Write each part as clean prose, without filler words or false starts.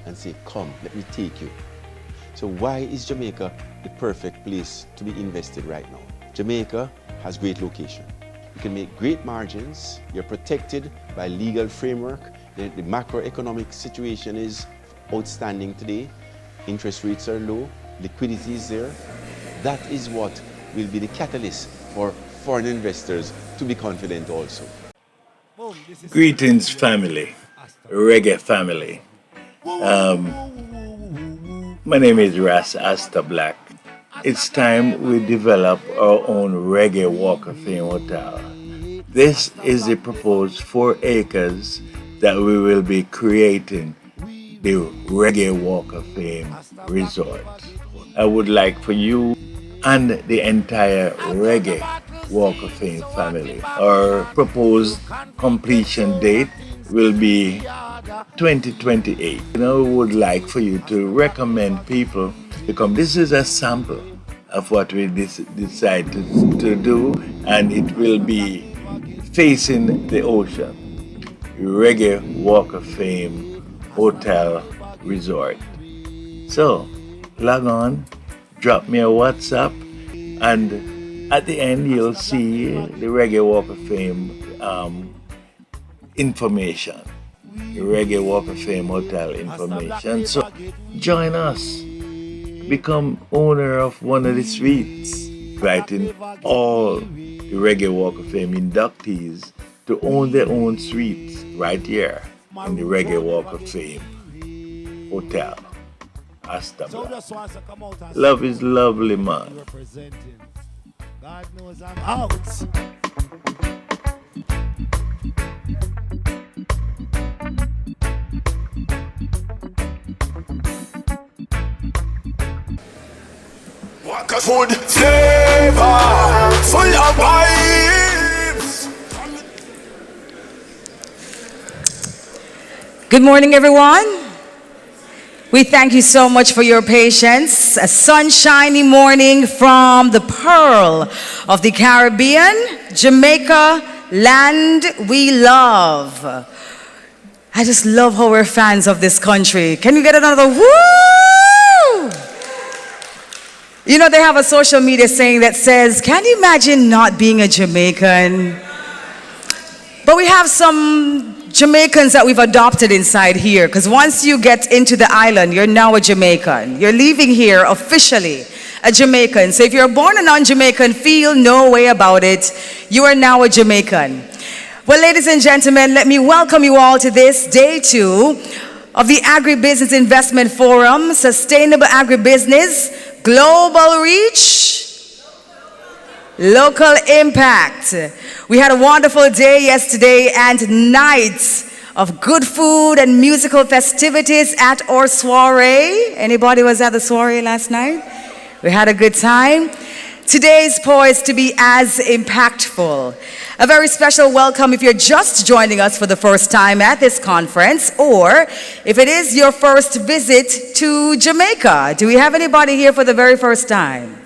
and say, come, let me take you. So why is Jamaica the perfect place to be invested right now? Jamaica has great location. You can make great margins. You're protected by legal framework. The macroeconomic situation is outstanding today. Interest rates are low. Liquidity is there. That is what will be the catalyst for foreign investors to be confident also. Greetings, family, reggae family. My name is Ras Asta Black. It's time we develop our own reggae Walk of Fame hotel. This is the proposed 4 acres that we will be creating the Reggae Walk of Fame resort. I would like for you and the entire Reggae Walk of Fame family. Our proposed completion date will be 2028. We would like for you to recommend people to come. This is a sample of what we decide to do, and it will be facing the ocean. Reggae Walk of Fame Hotel Resort. So, log on, drop me a WhatsApp, and at the end you'll see the Reggae Walk of Fame information. The Reggae Walk of Fame Hotel information. So, join us. Become owner of one of the suites. Inviting all the Reggae Walk of Fame inductees to own their own suites right here in the Reggae Walk of Fame Hotel. Asta Black. Love is lovely, man. God knows I'm out. Food flavor for your vibes. Good morning, everyone. We thank you so much for your patience. A sunshiny morning from the Pearl of the Caribbean, Jamaica, land we love. I just love how we're fans of this country. Can you get another woo? You know, they have a social media saying that says, can you imagine not being a Jamaican? But we have some Jamaicans that we've adopted inside here, because once you get into the island, you're now a Jamaican. You're leaving here officially a Jamaican. So if you're born a non-Jamaican, feel no way about it. You are now a Jamaican. Well, ladies and gentlemen, let me welcome you all to this day 2 of the Agribusiness Investment Forum, Sustainable Agribusiness, Global Reach, Local Impact. We had a wonderful day yesterday and nights of good food and musical festivities at our soiree. Anybody was at the soiree last night? We had a good time. Today is poised to be as impactful. A very special welcome if you're just joining us for the first time at this conference, or if it is your first visit to Jamaica. Do we have anybody here for the very first time?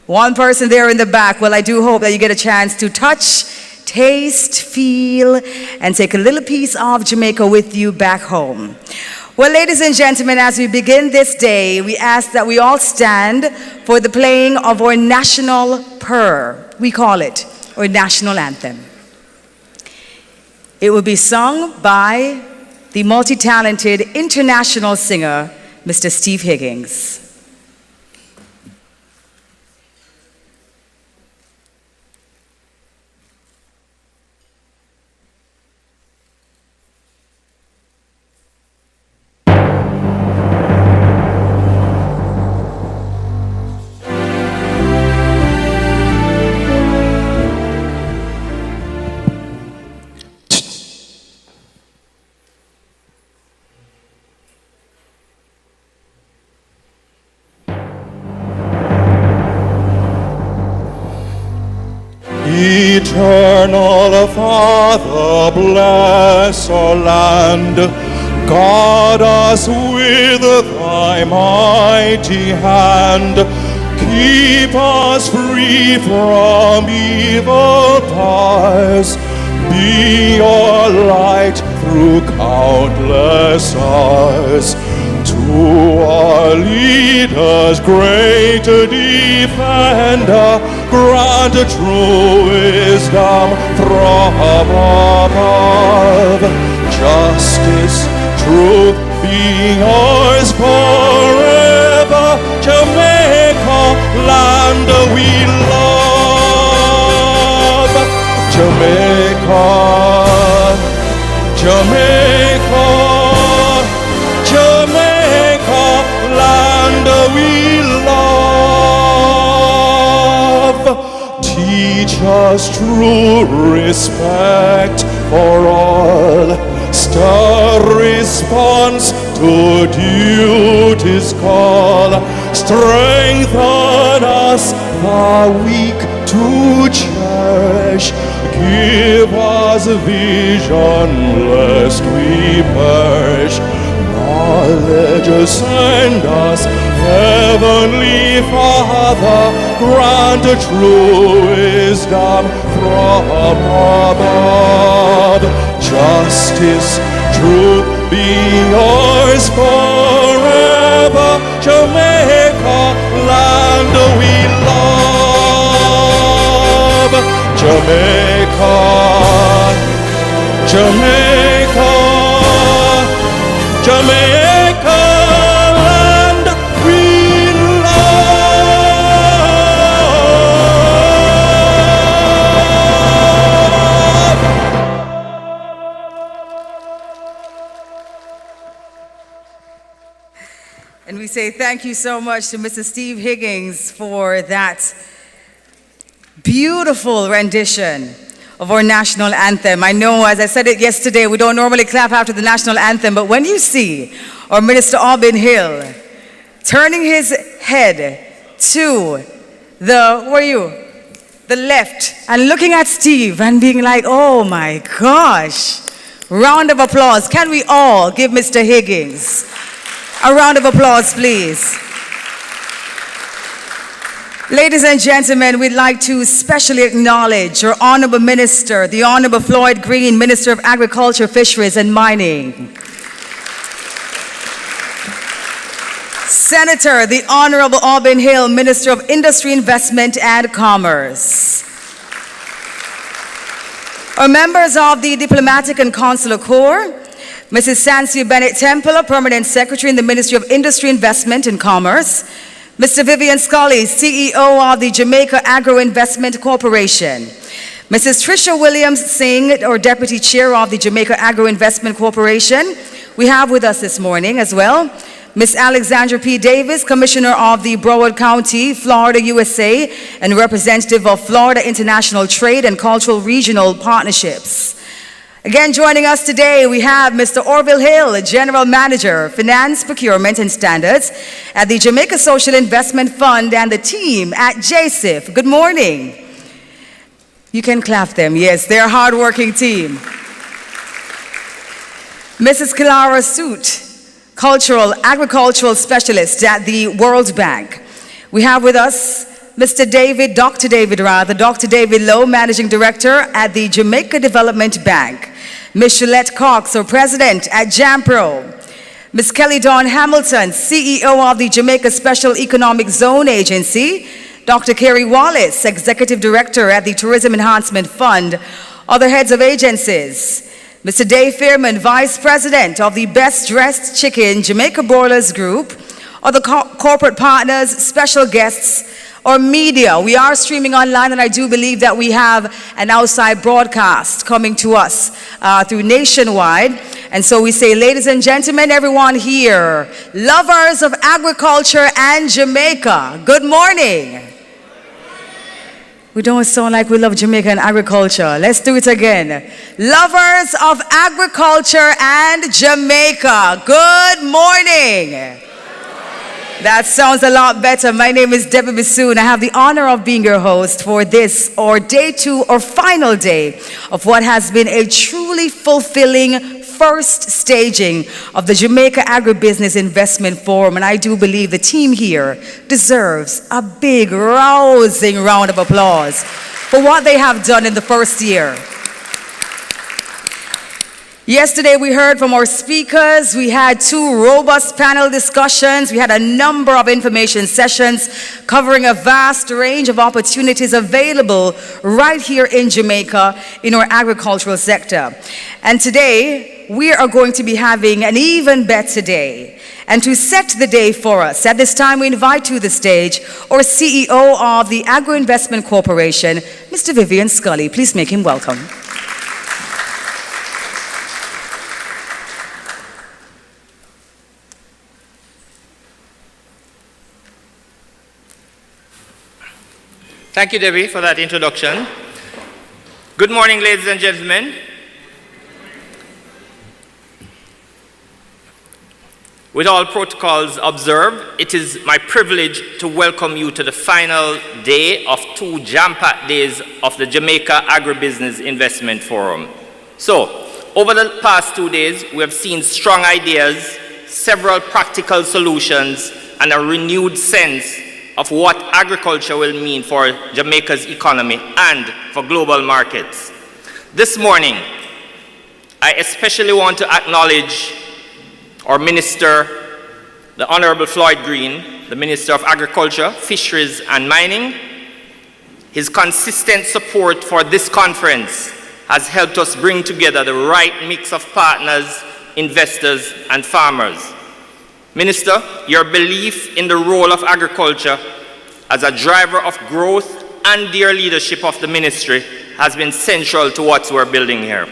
One person there in the back. Well, I do hope that you get a chance to touch, taste, feel, and take a little piece of Jamaica with you back home. Well, ladies and gentlemen, as we begin this day, we ask that we all stand for the playing of our national purr. We call it our national anthem. It will be sung by the multi-talented international singer, Mr. Steve Higgins. Eternal Father, bless our land. Guard us with thy mighty hand. Keep us free from evil powers. Be our light through countless hours. wars. To our leaders, great defender, grant true wisdom from above. Justice, truth being ours forever. Jamaica, land we love. Jamaica, Jamaica, Jamaica, land we love. Teach us true respect for all. Stir response to duty's call. Strengthen us, the weak to cherish. Give us vision lest we perish. Knowledge send us, Heavenly Father, grant true wisdom from above. Justice, truth be yours forever. Jamaica, land we love. Jamaica, Jamaica, Jamaica, land we love. And we say thank you so much to Mr. Steve Higgins for that beautiful rendition of our national anthem. I know, as I said it yesterday, we don't normally clap after the national anthem, but when you see our Minister Auburn Hill turning his head to the left and looking at Steve and being like, oh my gosh, round of applause. Can we all give Mr. Higgins a round of applause, please? Ladies and gentlemen, we'd like to specially acknowledge our Honorable Minister, the Honorable Floyd Green, Minister of Agriculture, Fisheries and Mining. Senator, the Honorable Auburn Hill, Minister of Industry, Investment and Commerce. Our members of the Diplomatic and Consular Corps, Mrs. Sansia Bennett Temple, Permanent Secretary in the Ministry of Industry, Investment and Commerce. Mr. Vivian Scully, CEO of the Jamaica Agro Investment Corporation. Mrs. Tricia Williams Singh, or Deputy Chair of the Jamaica Agro Investment Corporation. We have with us this morning as well Ms. Alexandra P. Davis, Commissioner of the Broward County, Florida, USA, and representative of Florida International Trade and Cultural Regional Partnerships. Again, joining us today, we have Mr. Orville Hill, General Manager, Finance, Procurement and Standards at the Jamaica Social Investment Fund, and the team at JSIF. Good morning. You can clap them. Yes, they're a hardworking team. Mrs. Kilara Soot, Agricultural Specialist at the World Bank. We have with us Dr. David Lowe, Managing Director at the Jamaica Development Bank. Ms. Shalette Cox, our President at JAMPRO. Ms. Kelly Dawn Hamilton, CEO of the Jamaica Special Economic Zone Agency. Dr. Kerry Wallace, Executive Director at the Tourism Enhancement Fund. Other heads of agencies. Mr. Dave Fairman, Vice President of the Best Dressed Chicken Jamaica Broilers Group. Other corporate partners, special guests, or media. We are streaming online, and I do believe that we have an outside broadcast coming to us through Nationwide. And so we say, ladies and gentlemen, everyone here, lovers of agriculture and Jamaica, good morning. We don't sound like we love Jamaica and agriculture. Let's do it again. Lovers of agriculture and Jamaica, good morning. That sounds a lot better. My name is Debbie Bissoon. I have the honor of being your host for this, or day 2, or final day of what has been a truly fulfilling first staging of the Jamaica Agribusiness Investment Forum. And I do believe the team here deserves a big, rousing round of applause for what they have done in the first year. Yesterday we heard from our speakers, we had 2 robust panel discussions, we had a number of information sessions covering a vast range of opportunities available right here in Jamaica in our agricultural sector. And today we are going to be having an even better day. And to set the day for us, at this time we invite to the stage our CEO of the Agro Investment Corporation, Mr. Vivian Scully. Please make him welcome. Thank you, Debbie, for that introduction. Good morning, ladies and gentlemen. With all protocols observed, it is my privilege to welcome you to the final day of 2 jam-packed days of the Jamaica Agribusiness Investment Forum. So, over the past 2 days, we have seen strong ideas, several practical solutions, and a renewed sense of what agriculture will mean for Jamaica's economy and for global markets. This morning, I especially want to acknowledge our Minister, the Honorable Floyd Green, the Minister of Agriculture, Fisheries and Mining. His consistent support for this conference has helped us bring together the right mix of partners, investors, and farmers. Minister, your belief in the role of agriculture as a driver of growth and your leadership of the ministry has been central to what we're building here.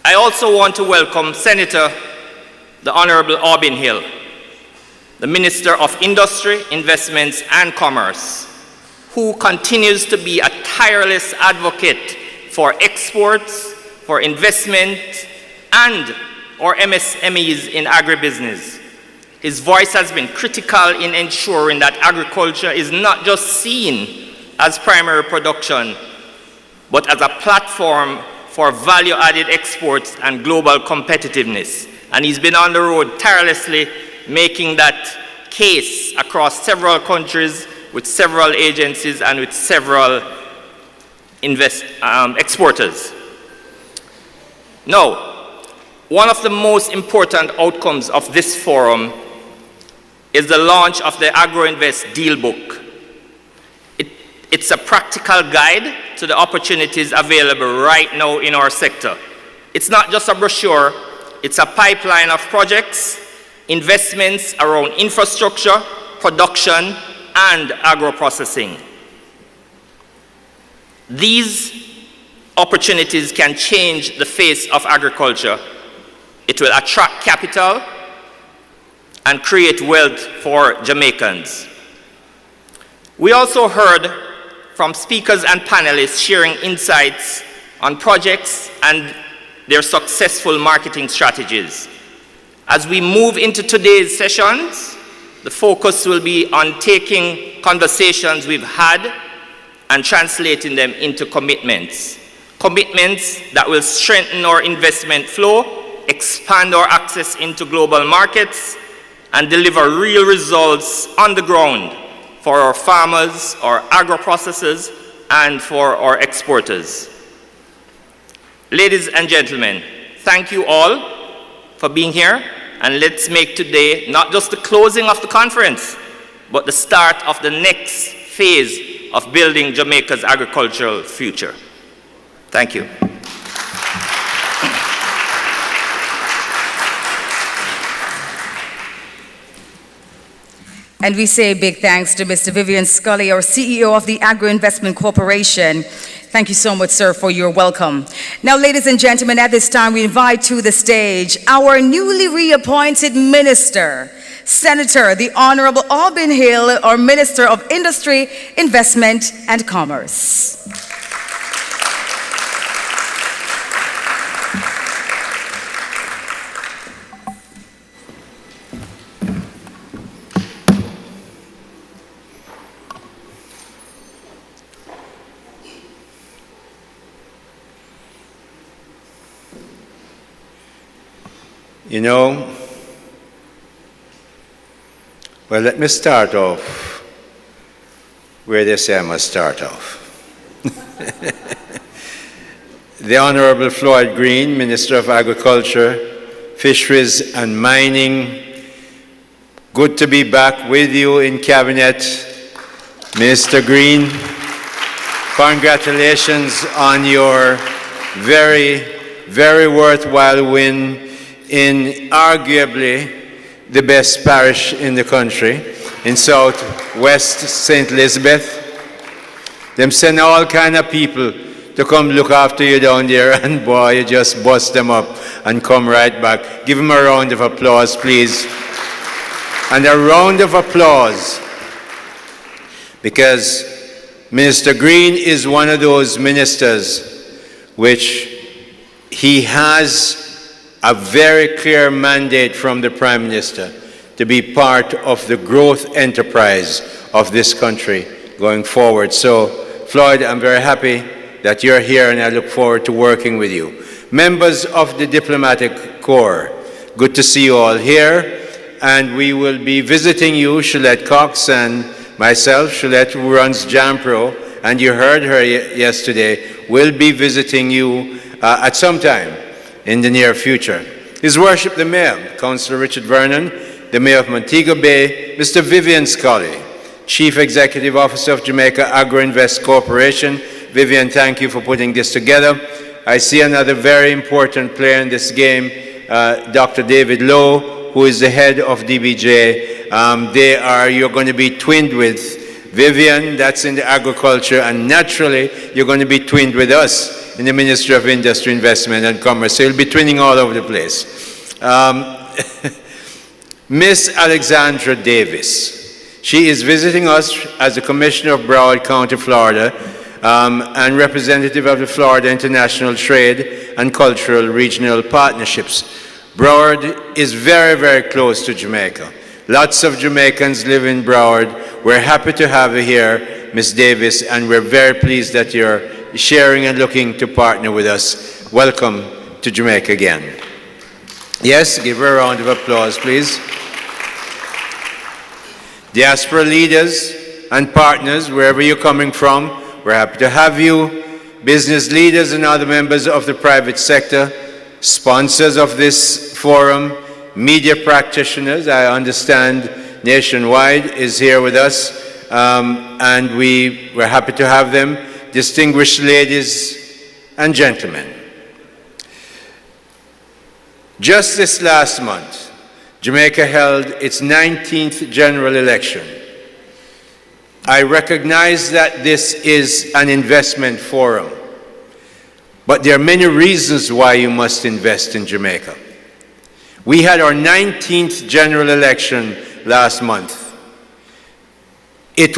I also want to welcome Senator the Honorable Aubin Hill, the Minister of Industry, Investments and Commerce, who continues to be a tireless advocate for exports, for investment, and or MSMEs in agribusiness. His voice has been critical in ensuring that agriculture is not just seen as primary production, but as a platform for value-added exports and global competitiveness. And he's been on the road tirelessly making that case across several countries with several agencies and with several exporters. Now, one of the most important outcomes of this forum is the launch of the AgroInvest Deal Book. It's a practical guide to the opportunities available right now in our sector. It's not just a brochure, it's a pipeline of projects, investments around infrastructure, production, and agro-processing. These opportunities can change the face of agriculture. It will attract capital and create wealth for Jamaicans. We also heard from speakers and panelists sharing insights on projects and their successful marketing strategies. As we move into today's sessions, the focus will be on taking conversations we've had and translating them into commitments. Commitments that will strengthen our investment flow, expand our access into global markets, and deliver real results on the ground for our farmers, our agro-processors, and for our exporters. Ladies and gentlemen, thank you all for being here, and let's make today not just the closing of the conference, but the start of the next phase of building Jamaica's agricultural future. Thank you. And we say big thanks to Mr. Vivian Scully, our CEO of the Agro Investment Corporation. Thank you so much, sir, for your welcome. Now, ladies and gentlemen, at this time, we invite to the stage our newly reappointed minister, Senator the Honorable Aubin Hill, our Minister of Industry, Investment and Commerce. You know, well, let me start off where they say I must start off. the Honorable Floyd Green, Minister of Agriculture, Fisheries and Mining. Good to be back with you in Cabinet, Mr. Green. Congratulations on your very, very worthwhile win in arguably the best parish in the country, in Southwest St. Elizabeth. Them send all kind of people to come look after you down there, and boy, you just bust them up and come right back. Give them a round of applause, please. And a round of applause, because Minister Green is one of those ministers which he has a very clear mandate from the Prime Minister to be part of the growth enterprise of this country going forward. So, Floyd, I'm very happy that you're here, and I look forward to working with you. Members of the Diplomatic Corps, good to see you all here, and we will be visiting you, Shalette Cox and myself. Shalette, who runs JAMPRO, and you heard her yesterday, will be visiting you at some time in the near future. His Worship the Mayor, Councillor Richard Vernon, the Mayor of Montego Bay, Mr. Vivian Scully, Chief Executive Officer of Jamaica Agro-Invest Corporation. Vivian, thank you for putting this together. I see another very important player in this game, Dr. David Lowe, who is the head of DBJ. You're going to be twinned with Vivian, that's in the agriculture, and naturally, you're going to be twinned with us in the Ministry of Industry, Investment and Commerce. So you'll be twinning all over the place. Miss Alexandra Davis. She is visiting us as the Commissioner of Broward County, Florida, and representative of the Florida International Trade and Cultural Regional Partnerships. Broward is very, very close to Jamaica. Lots of Jamaicans live in Broward. We're happy to have you here, Ms. Davis, and we're very pleased that you're sharing and looking to partner with us. Welcome to Jamaica again. Yes, give her a round of applause, please. Diaspora leaders and partners, wherever you're coming from, we're happy to have you. Business leaders and other members of the private sector, sponsors of this forum, media practitioners, I understand Nationwide is here with us, and we're happy to have them. Distinguished ladies and gentlemen. Just this last month, Jamaica held its 19th general election. I recognize that this is an investment forum, but there are many reasons why you must invest in Jamaica. We had our 19th general election last month. It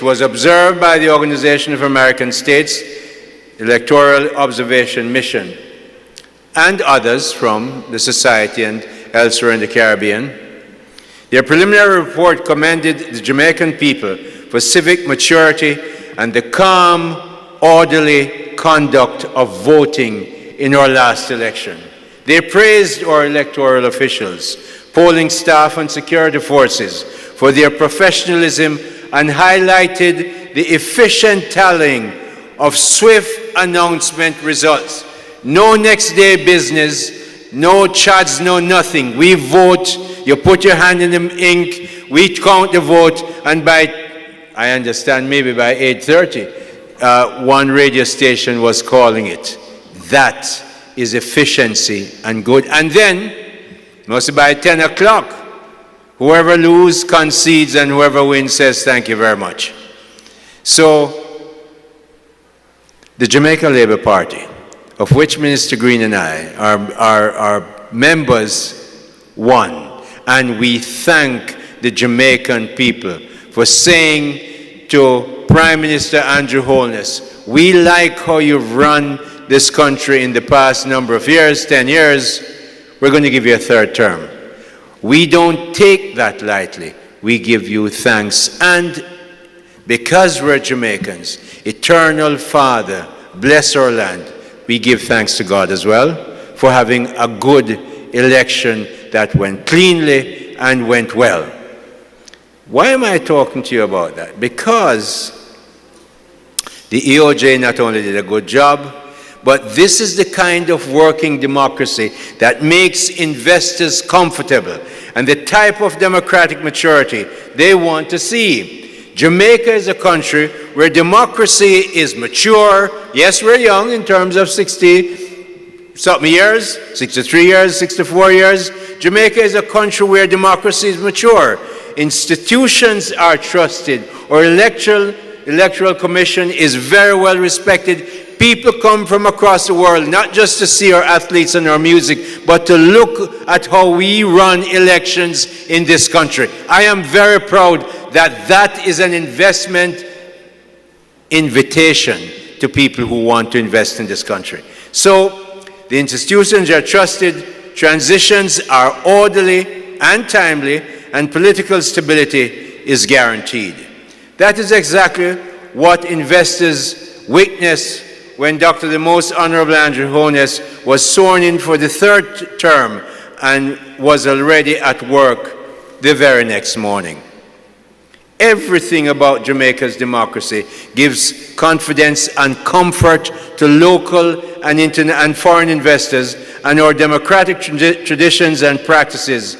was observed by the Organization of American States, Electoral Observation Mission, and others from the society and elsewhere in the Caribbean. Their preliminary report commended the Jamaican people for civic maturity and the calm, orderly conduct of voting in our last election. They praised our electoral officials, polling staff and security forces for their professionalism and highlighted the efficient tallying of swift announcement results. No next day business, no chads, no nothing. We vote, you put your hand in the ink, we count the vote, and I understand maybe by 8:30, one radio station was calling it. That is efficiency and good. And then, mostly by 10 o'clock, whoever loses concedes and whoever wins says thank you very much. So, the Jamaica Labour Party, of which Minister Green and I are members, won. And we thank the Jamaican people for saying to Prime Minister Andrew Holness, we like how you've run this country in the past number of years, 10 years, we're going to give you a third term. We don't take that lightly. We give you thanks. And because we're Jamaicans, Eternal Father, bless our land. We give thanks to God as well for having a good election that went cleanly and went well. Why am I talking to you about that? Because the EOJ not only did a good job, But this is the kind of working democracy that makes investors comfortable and the type of democratic maturity they want to see. Jamaica is a country where democracy is mature. Yes, we're young in terms of 60-something years, 63 years, 64 years. Jamaica is a country where democracy is mature. Institutions are trusted. Our electoral commission is very well respected. People come from across the world, not just to see our athletes and our music, but to look at how we run elections in this country. I am very proud that that is an investment invitation to people who want to invest in this country. So the institutions are trusted, transitions are orderly and timely, and political stability is guaranteed. That is exactly what investors witnessed when Dr. the Most Honorable Andrew Holness was sworn in for the third term and was already at work the very next morning. Everything about Jamaica's democracy gives confidence and comfort to local and foreign investors, and our democratic traditions and practices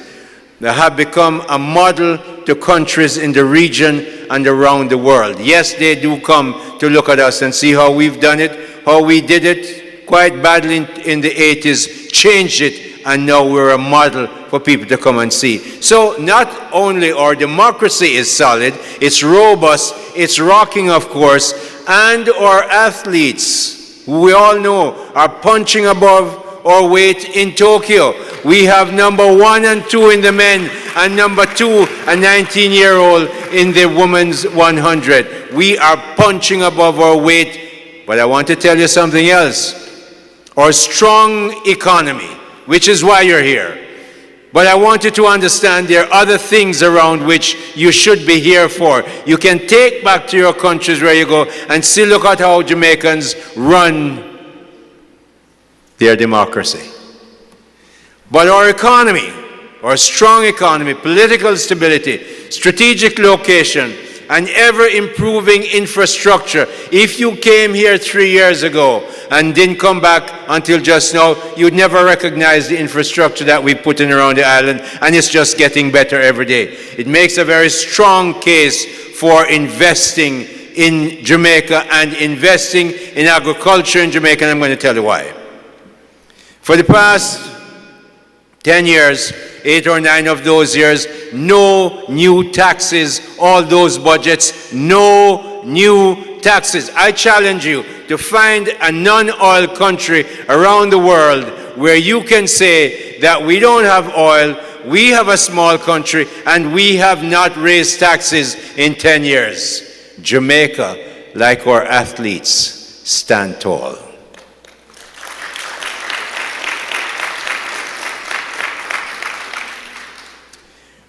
that have become a model to countries in the region and around the world. Yes, they do come to look at us and see how we've done it, how we did it quite badly in the 80s, changed it, and now we're a model for people to come and see. So not only our democracy is solid, it's robust, it's rocking, of course, and our athletes, who we all know are punching above our weight in Tokyo. We have number 1 and 2 in the men, and number 2, a 19-year-old in the women's 100. We are punching above our weight, but I want to tell you something else. Our strong economy, which is why you're here. But I want you to understand there are other things around which you should be here for. You can take back to your countries where you go and see, look at how Jamaicans run their democracy. But our economy, our strong economy, political stability, strategic location, and ever-improving infrastructure. If you came here 3 years ago and didn't come back until just now, you'd never recognize the infrastructure that we put in around the island, and it's just getting better every day. It makes a very strong case for investing in Jamaica and investing in agriculture in Jamaica, and I'm going to tell you why. For the past 10 years, 8 or 9 of those years, no new taxes, all those budgets, no new taxes. I challenge you to find a non-oil country around the world where you can say that we don't have oil, we have a small country, and we have not raised taxes in 10 years. Jamaica, like our athletes, stand tall.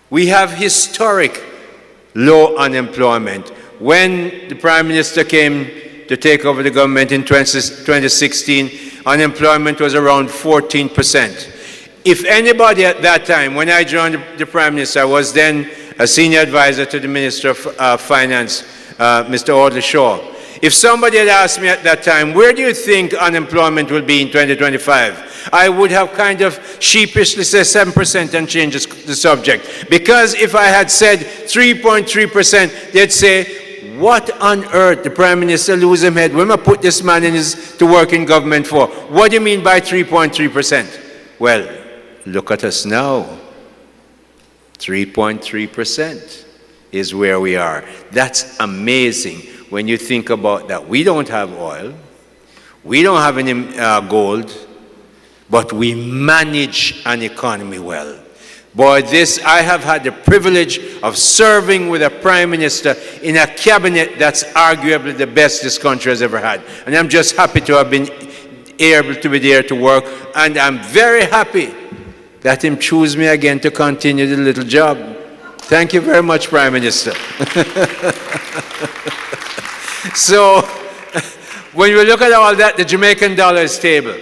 We have historic low unemployment. When the Prime Minister came to take over the government in 2016, unemployment was around 14%. If anybody at that time, when I joined the Prime Minister, I was then a senior advisor to the Minister of Finance, Mr. Audley Shaw. If somebody had asked me at that time, where do you think unemployment will be in 2025? I would have kind of sheepishly said 7% and changed the subject. Because if I had said 3.3%, they'd say, what on earth, the Prime Minister lose his head? When I put this man to work in government for? What do you mean by 3.3%? Well, look at us now. 3.3% is where we are. That's amazing when you think about that. We don't have oil. We don't have any gold. But we manage an economy well. Boy, I have had the privilege of serving with a Prime Minister in a cabinet that's arguably the best this country has ever had. And I'm just happy to have been able to be there to work. And I'm very happy that him choose me again to continue the little job. Thank you very much, Prime Minister. So, when you look at all that, the Jamaican dollar is stable.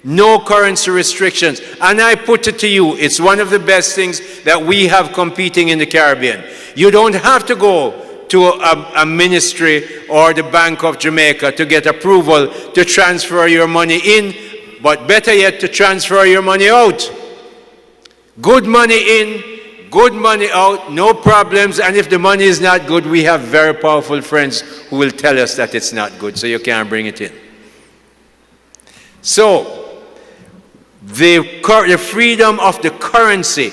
No currency restrictions. And I put it to you, it's one of the best things that we have competing in the Caribbean. You don't have to go to a ministry or the Bank of Jamaica to get approval to transfer your money in, but better yet, to transfer your money out. Good money in, good money out, no problems, and if the money is not good, we have very powerful friends who will tell us that it's not good, so you can't bring it in. So, the freedom of the currency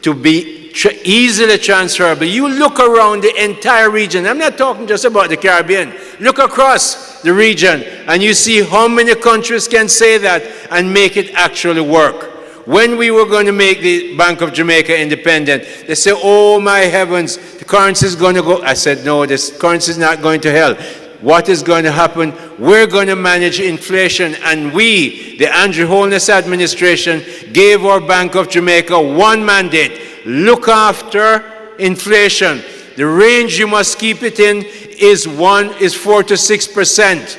to be easily transferable. You look around the entire region. I'm not talking just about the Caribbean. Look across the region and you see how many countries can say that and make it actually work. When we were going to make the Bank of Jamaica independent, they said, oh my heavens, the currency is going to go. I said, no, this currency is not going to hell. What is going to happen? We're going to manage inflation, and we, the Andrew Holness administration, gave our Bank of Jamaica one mandate: look after inflation. The range you must keep it in is 4 to 6%.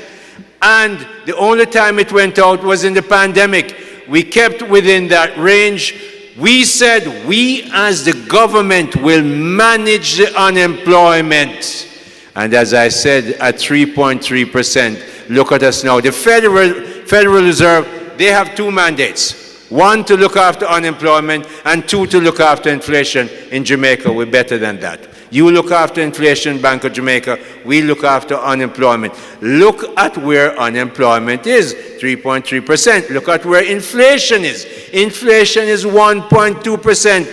And the only time it went out was in the pandemic. We kept within that range. We said we as the government will manage the unemployment. And as I said, at 3.3%, look at us now. The Federal Reserve, they have two mandates. One, to look after unemployment, and two, to look after inflation. In Jamaica, we're better than that. You look after inflation, Bank of Jamaica. We look after unemployment. Look at where unemployment is, 3.3%. Look at where inflation is. Inflation is 1.2%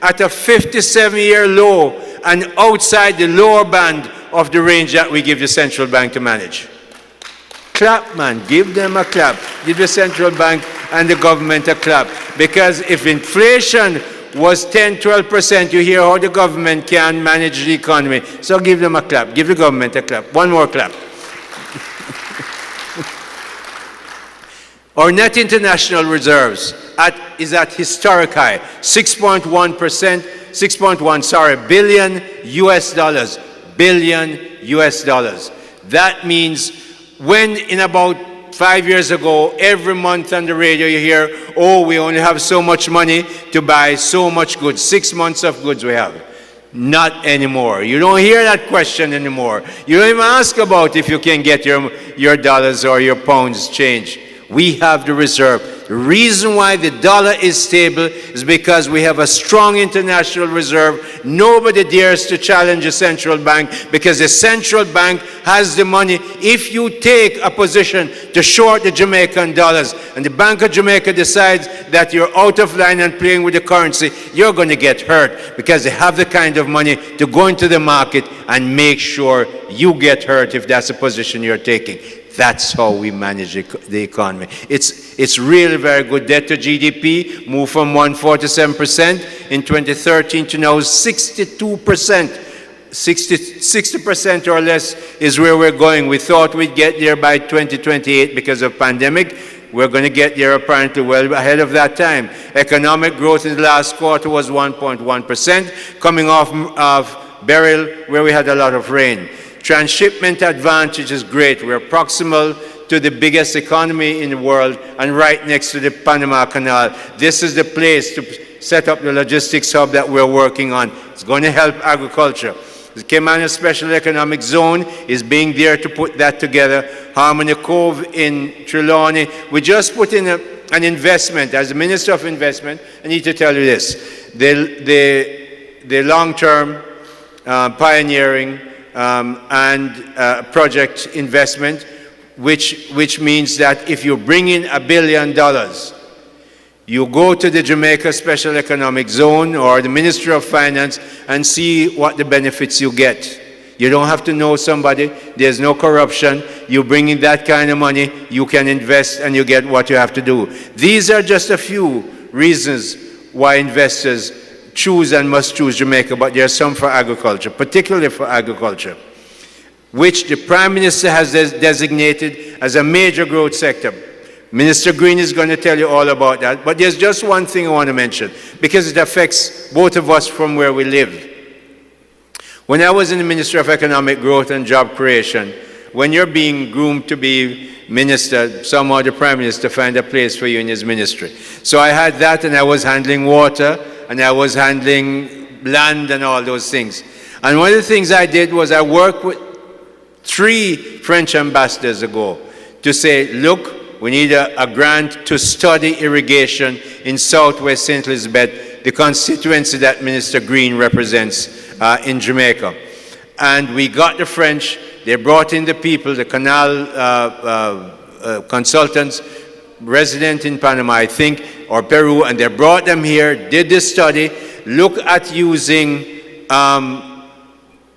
at a 57-year low and outside the lower band of the range that we give the central bank to manage. Clap, man. Give them a clap. Give the central bank and the government a clap. Because if inflation was 10, 12%, you hear how the government can manage the economy. So give them a clap. Give the government a clap. One more clap. Our net international reserves is at historic high, 6.1 billion US dollars. Billion US dollars. That means when in about 5 years ago, every month on the radio you hear, oh, we only have so much money to buy so much goods, 6 months of goods we have. Not anymore. You don't hear that question anymore. You don't even ask about if you can get your dollars or your pounds changed. We have the reserve. The reason why the dollar is stable is because we have a strong international reserve. Nobody dares to challenge the central bank because the central bank has the money. If you take a position to short the Jamaican dollars and the Bank of Jamaica decides that you're out of line and playing with the currency, you're going to get hurt because they have the kind of money to go into the market and make sure you get hurt if that's the position you're taking. That's how we manage the economy. It's really very good. Debt to GDP moved from 147% in 2013 to now 62%. 60% or less is where we're going. We thought we'd get there by 2028 because of pandemic. We're going to get there apparently well ahead of that time. Economic growth in the last quarter was 1.1%, coming off of Beryl, where we had a lot of rain. Transshipment advantage is great. We're proximal to the biggest economy in the world and right next to the Panama Canal. This is the place to set up the logistics hub that we're working on. It's going to help agriculture. The Cayman Special Economic Zone is being there to put that together. Harmony Cove in Trelawney. We just put in an investment. As the Minister of Investment, I need to tell you this. The long-term pioneering project investment, which means that if you bring in $1 billion, you go to the Jamaica Special Economic Zone or the Ministry of Finance and see what the benefits you get. You don't have to know somebody. There's no corruption. You bring in that kind of money, you can invest and you get what you have to do. These are just a few reasons why investors choose and must choose Jamaica, but there are some for agriculture, particularly for agriculture, which the Prime Minister has designated as a major growth sector. Minister Green is going to tell you all about that, but there's just one thing I want to mention, because it affects both of us from where we live. When I was in the Ministry of Economic Growth and Job Creation, when you're being groomed to be minister, somehow the Prime Minister find a place for you in his ministry. So I had that, and I was handling water, and I was handling land and all those things. And one of the things I did was I worked with 3 French ambassadors ago to say, look, we need a grant to study irrigation in southwest St. Elizabeth, the constituency that Minister Green represents in Jamaica. And we got the French, they brought in the people, the canal consultants, resident in Panama, I think, or Peru, and they brought them here, did this study, look at using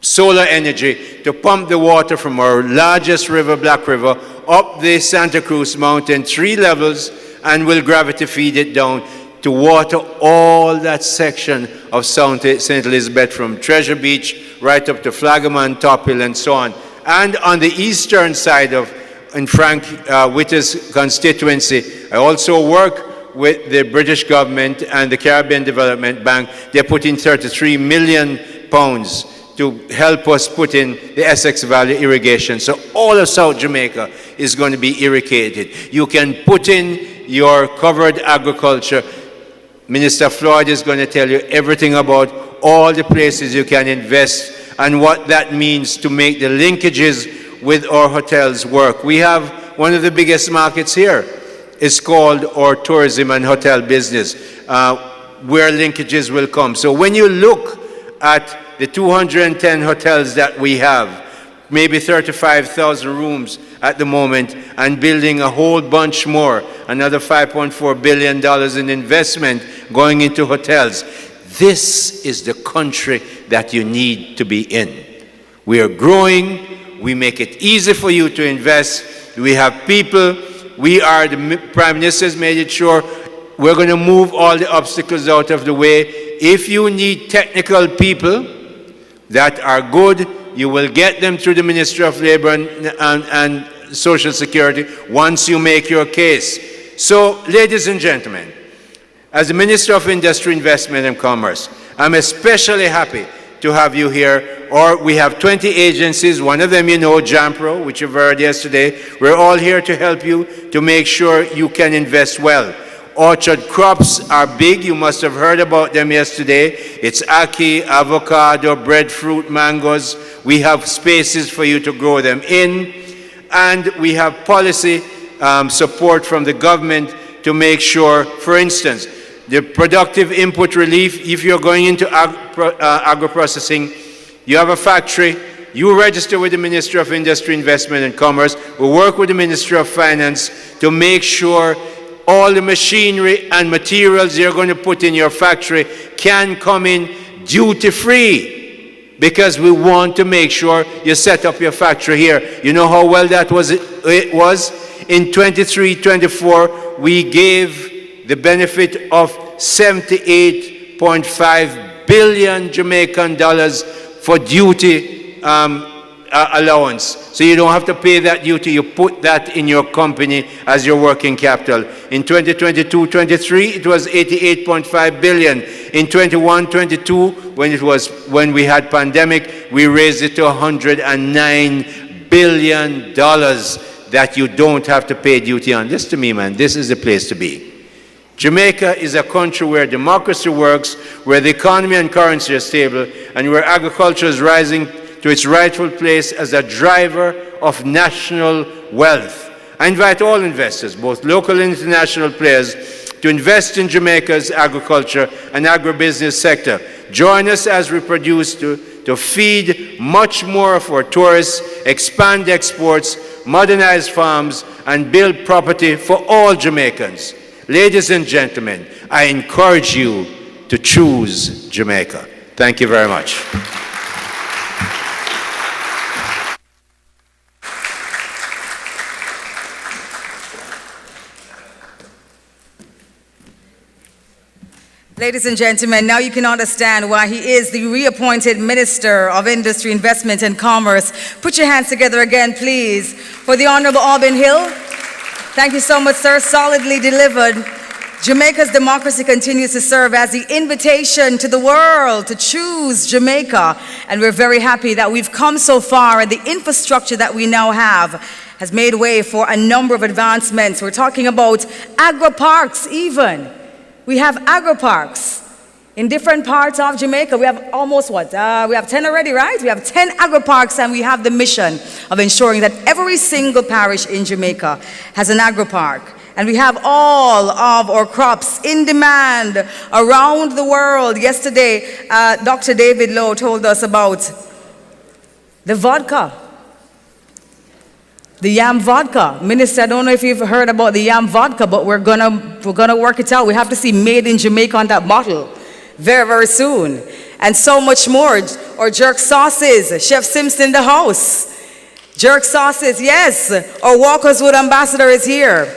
solar energy to pump the water from our largest river, Black River, up the Santa Cruz Mountain 3 levels, and will gravity feed it down to water all that section of St. Elizabeth from Treasure Beach right up to Flagaman, Top Hill, and so on. And on the eastern side of in Frank Witter's constituency, I also work with the British government and the Caribbean Development Bank. They put in £33 million to help us put in the Essex Valley irrigation. So all of South Jamaica is going to be irrigated. You can put in your covered agriculture. Minister Floyd is going to tell you everything about all the places you can invest and what that means to make the linkages with our hotels work. We have one of the biggest markets here. It's called our tourism and hotel business, where linkages will come. So when you look at the 210 hotels that we have, maybe 35,000 rooms at the moment, and building a whole bunch more, another $5.4 billion in investment going into hotels. This is the country that you need to be in. We are growing. We make it easy for you to invest. We have people. The Prime Minister has made it sure we're going to move all the obstacles out of the way. If you need technical people that are good, you will get them through the Ministry of Labor and Social Security once you make your case. So, ladies and gentlemen, as the Minister of Industry, Investment and Commerce, I'm especially happy to have you here. Or we have 20 agencies, one of them you know, JAMPRO, which you've heard yesterday. We're all here to help you to make sure you can invest well. Orchard crops are big. You must have heard about them yesterday. It's ackee, avocado, breadfruit, mangoes. We have spaces for you to grow them in. And we have policy support from the government to make sure, for instance, the productive input relief, if you're going into agro-processing, you have a factory, you register with the Ministry of Industry, Investment and Commerce. We work with the Ministry of Finance to make sure all the machinery and materials you're going to put in your factory can come in duty-free, because we want to make sure you set up your factory here. You know how well that was? It was in 23-24, we gave the benefit of 78.5 billion Jamaican dollars for duty allowance. So you don't have to pay that duty. You put that in your company as your working capital. In 2022-23, it was 88.5 billion. In 21-22, when we had pandemic, we raised it to $109 billion that you don't have to pay duty on. Listen to me, man. This is the place to be. Jamaica is a country where democracy works, where the economy and currency are stable, and where agriculture is rising to its rightful place as a driver of national wealth. I invite all investors, both local and international players, to invest in Jamaica's agriculture and agribusiness sector. Join us as we produce to feed much more of our tourists, expand exports, modernize farms, and build property for all Jamaicans. Ladies and gentlemen, I encourage you to choose Jamaica. Thank you very much. Ladies and gentlemen, now you can understand why he is the reappointed Minister of Industry, Investment and Commerce. Put your hands together again, please, for the Honorable Auburn Hill. Thank you so much, sir. Solidly delivered. Jamaica's democracy continues to serve as the invitation to the world to choose Jamaica. And we're very happy that we've come so far, and the infrastructure that we now have has made way for a number of advancements. We're talking about agri-parks even. We have agri-parks in different parts of Jamaica. We have almost what? We have 10 already, right? We have 10 agri-parks, and we have the mission of ensuring that every single parish in Jamaica has an agri-park. And we have all of our crops in demand around the world. Yesterday, Dr. David Lowe told us about the vodka. The yam vodka. Minister, I don't know if you've heard about the yam vodka, but we're gonna work it out. We have to see made in Jamaica on that bottle very, very soon. And so much more. Or jerk sauces. Chef Simpson in the house. Jerk sauces, yes. Our Walker's Wood ambassador is here.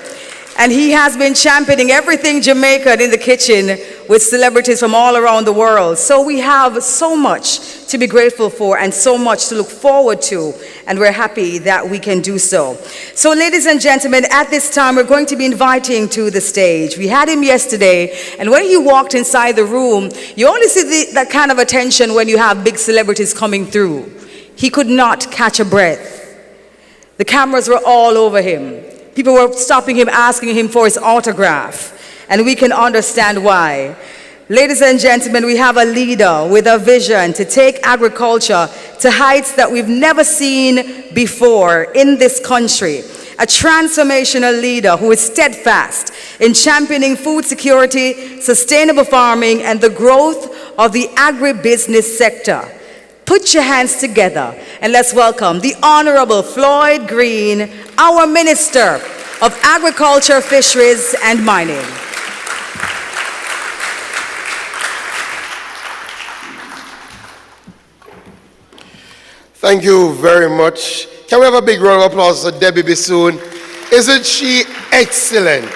And he has been championing everything Jamaican in the kitchen with celebrities from all around the world. So we have so much to be grateful for and so much to look forward to. And we're happy that we can do so. So ladies and gentlemen, at this time, we're going to be inviting to the stage. We had him yesterday, and when he walked inside the room, you only see that kind of attention when you have big celebrities coming through. He could not catch a breath. The cameras were all over him. People were stopping him, asking him for his autograph, and we can understand why. Ladies and gentlemen, we have a leader with a vision to take agriculture to heights that we've never seen before in this country. A transformational leader who is steadfast in championing food security, sustainable farming, and the growth of the agribusiness sector. Put your hands together and let's welcome the Honorable Floyd Green, our Minister of Agriculture, Fisheries, and Mining. Thank you very much. Can we have a big round of applause for Debbie Bissoon? Isn't she excellent?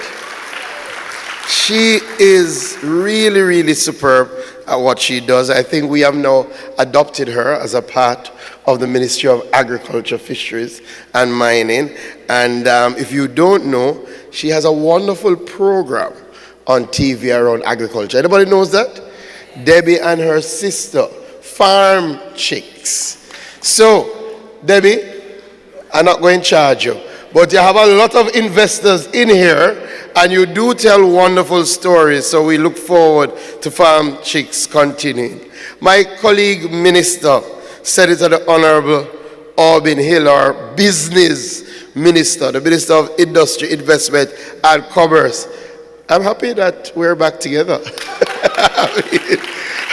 She is really, really superb at what she does. I think we have now adopted her as a part of the Ministry of Agriculture, Fisheries, and Mining. And if you don't know, she has a wonderful program on TV around agriculture. Anybody knows that? Debbie and her sister, Farm Chicks. So, Debbie, I'm not going to charge you, but you have a lot of investors in here, and you do tell wonderful stories, so we look forward to Farm Chicks continuing. My colleague minister, Senator the Honorable Albin Hill, our business minister, the Minister of Industry, Investment, and Commerce. I'm happy that we're back together.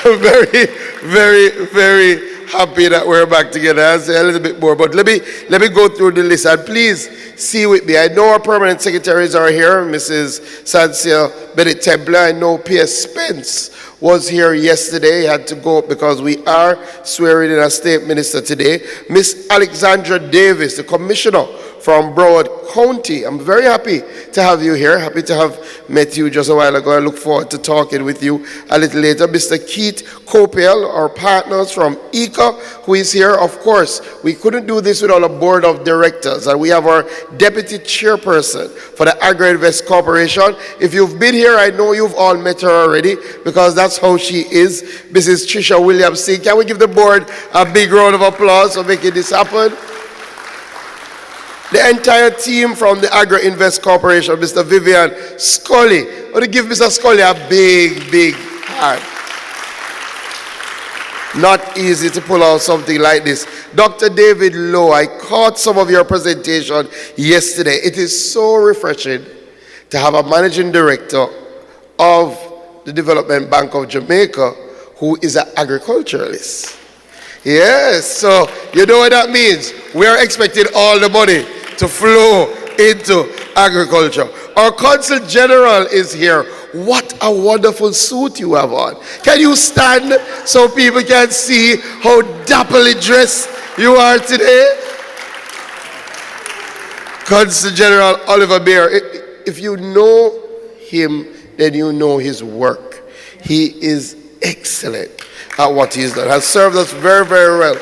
I'm very, very, very happy that we're back together. I'll say a little bit more, but let me go through the list, and please see with me. I know our permanent secretaries are here, Mrs. Sansia Bennett Templer. I know P.S. Spence was here yesterday. He had to go because we are swearing in a state minister today. Miss Alexandra Davis, the commissioner from Broward County. I'm very happy to have you here. Happy to have met you just a while ago. I look forward to talking with you a little later. Mr. Keith Copiel, our partners from ICA, who is here. Of course, we couldn't do this without a board of directors. And we have our deputy chairperson for the Agri-Invest Corporation. If you've been here, I know you've all met her already because that's how she is. Mrs. Trisha Williamson. Can we give the board a big round of applause for making this happen? The entire team from the Agri-Invest Corporation, Mr. Vivian Scully. I want to give Mr. Scully a big, big hand. Not easy to pull out something like this. Dr. David Lowe, I caught some of your presentation yesterday. It is so refreshing to have a managing director of the Development Bank of Jamaica who is an agriculturalist. Yes, so you know what that means. We are expecting all the money to flow into agriculture. Our Consul General is here. What a wonderful suit you have on. Can you stand so people can see how dapperly dressed you are today? Consul General Oliver Bear. If you know him, then you know his work. He is excellent at what he's done. Has served us very, very well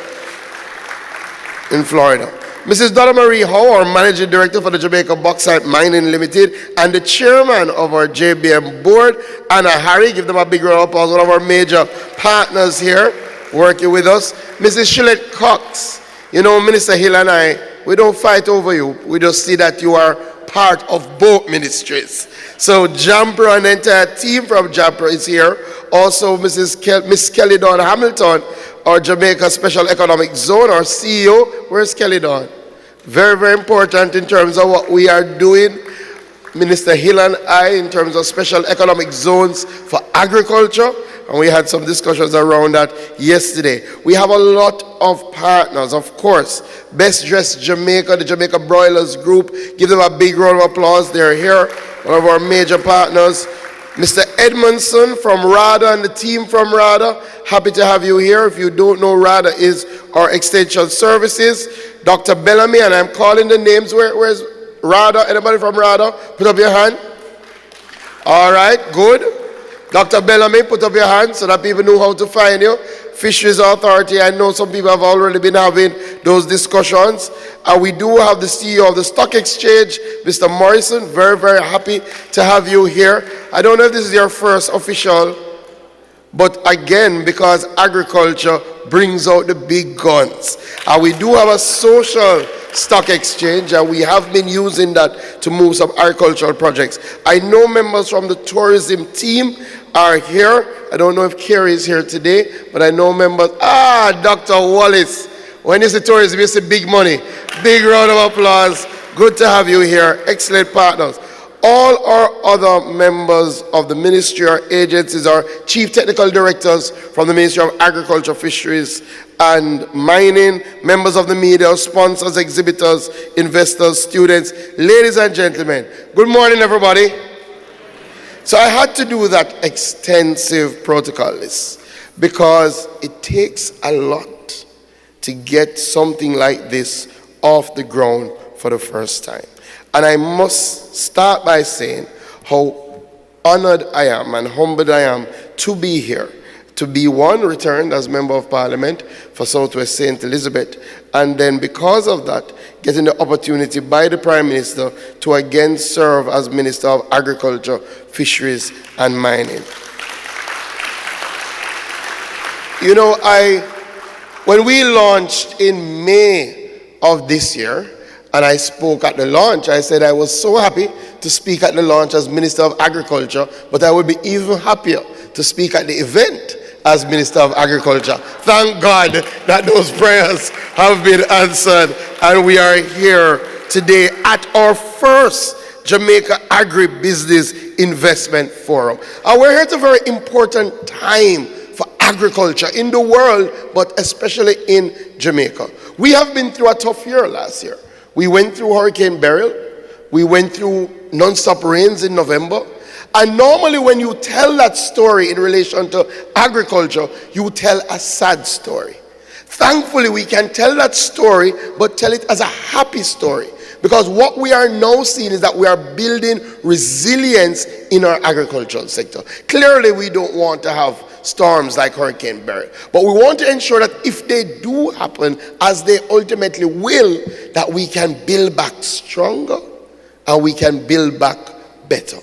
in Florida. Mrs. Donna Marie Howe, our Managing Director for the Jamaica Bauxite Mining Limited, and the Chairman of our JBM Board, Anna Harry. Give them a big round of applause. One of our major partners here working with us. Mrs. Shillette Cox. You know, Minister Hill and I, we don't fight over you. We just see that you are part of both ministries. So Jampro and the entire team from Jampro is here. Also, Miss Kelly Dawn Hamilton, our Jamaica Special Economic Zone, our CEO. Where's Kelly Dawn? Very, very important in terms of what we are doing. Minister Hill and I, in terms of special economic zones for agriculture, and we had some discussions around that yesterday. We have a lot of partners, of course. Best Dressed Jamaica, the Jamaica Broilers Group. Give them a big round of applause. They're here, one of our major partners. Mr. Edmondson from RADA and the team from RADA, happy to have you here. If you don't know, RADA is our extension services. Dr. Bellamy, and I'm calling the names. Where's RADA? Anybody from RADA? Put up your hand. All right, good. Dr. Bellamy, put up your hand so that people know how to find you. Fisheries Authority, I know some people have already been having those discussions. And we do have the CEO of the Stock Exchange, Mr. Morrison. Very, very happy to have you here. I don't know if this is your first official, but again, because agriculture brings out the big guns. And we do have a social stock exchange, and we have been using that to move some agricultural projects. I know members from the tourism team are here. I don't know if Kerry is here today, but I know members. Dr. Wallace. When you say tourism, you say big money. Big round of applause. Good to have you here. Excellent partners. All our other members of the ministry or agencies, our chief technical directors from the Ministry of Agriculture, Fisheries and Mining, members of the media, sponsors, exhibitors, investors, students, ladies and gentlemen, good morning, everybody. So I had to do that extensive protocol list because it takes a lot to get something like this off the ground for the first time. And I must start by saying how honored I am and humbled I am to be here, to be returned as Member of Parliament for Southwest St. Elizabeth, and then because of that, getting the opportunity by the Prime Minister to again serve as Minister of Agriculture, Fisheries and Mining. You know, when we launched in May of this year, and I spoke at the launch, I said I was so happy to speak at the launch as Minister of Agriculture, but I would be even happier to speak at the event as Minister of Agriculture. Thank God that those prayers have been answered, and we are here today at our first Jamaica Agribusiness Investment Forum. And we're here at a very important time for agriculture in the world, but especially in Jamaica. We have been through a tough year last year. We went through Hurricane Beryl. We went through non-stop rains in November. And normally when you tell that story in relation to agriculture, you tell a sad story. Thankfully, we can tell that story, but tell it as a happy story. Because what we are now seeing is that we are building resilience in our agricultural sector. Clearly, we don't want to have storms like Hurricane Beryl, but we want to ensure that if they do happen, as they ultimately will, that we can build back stronger and we can build back better.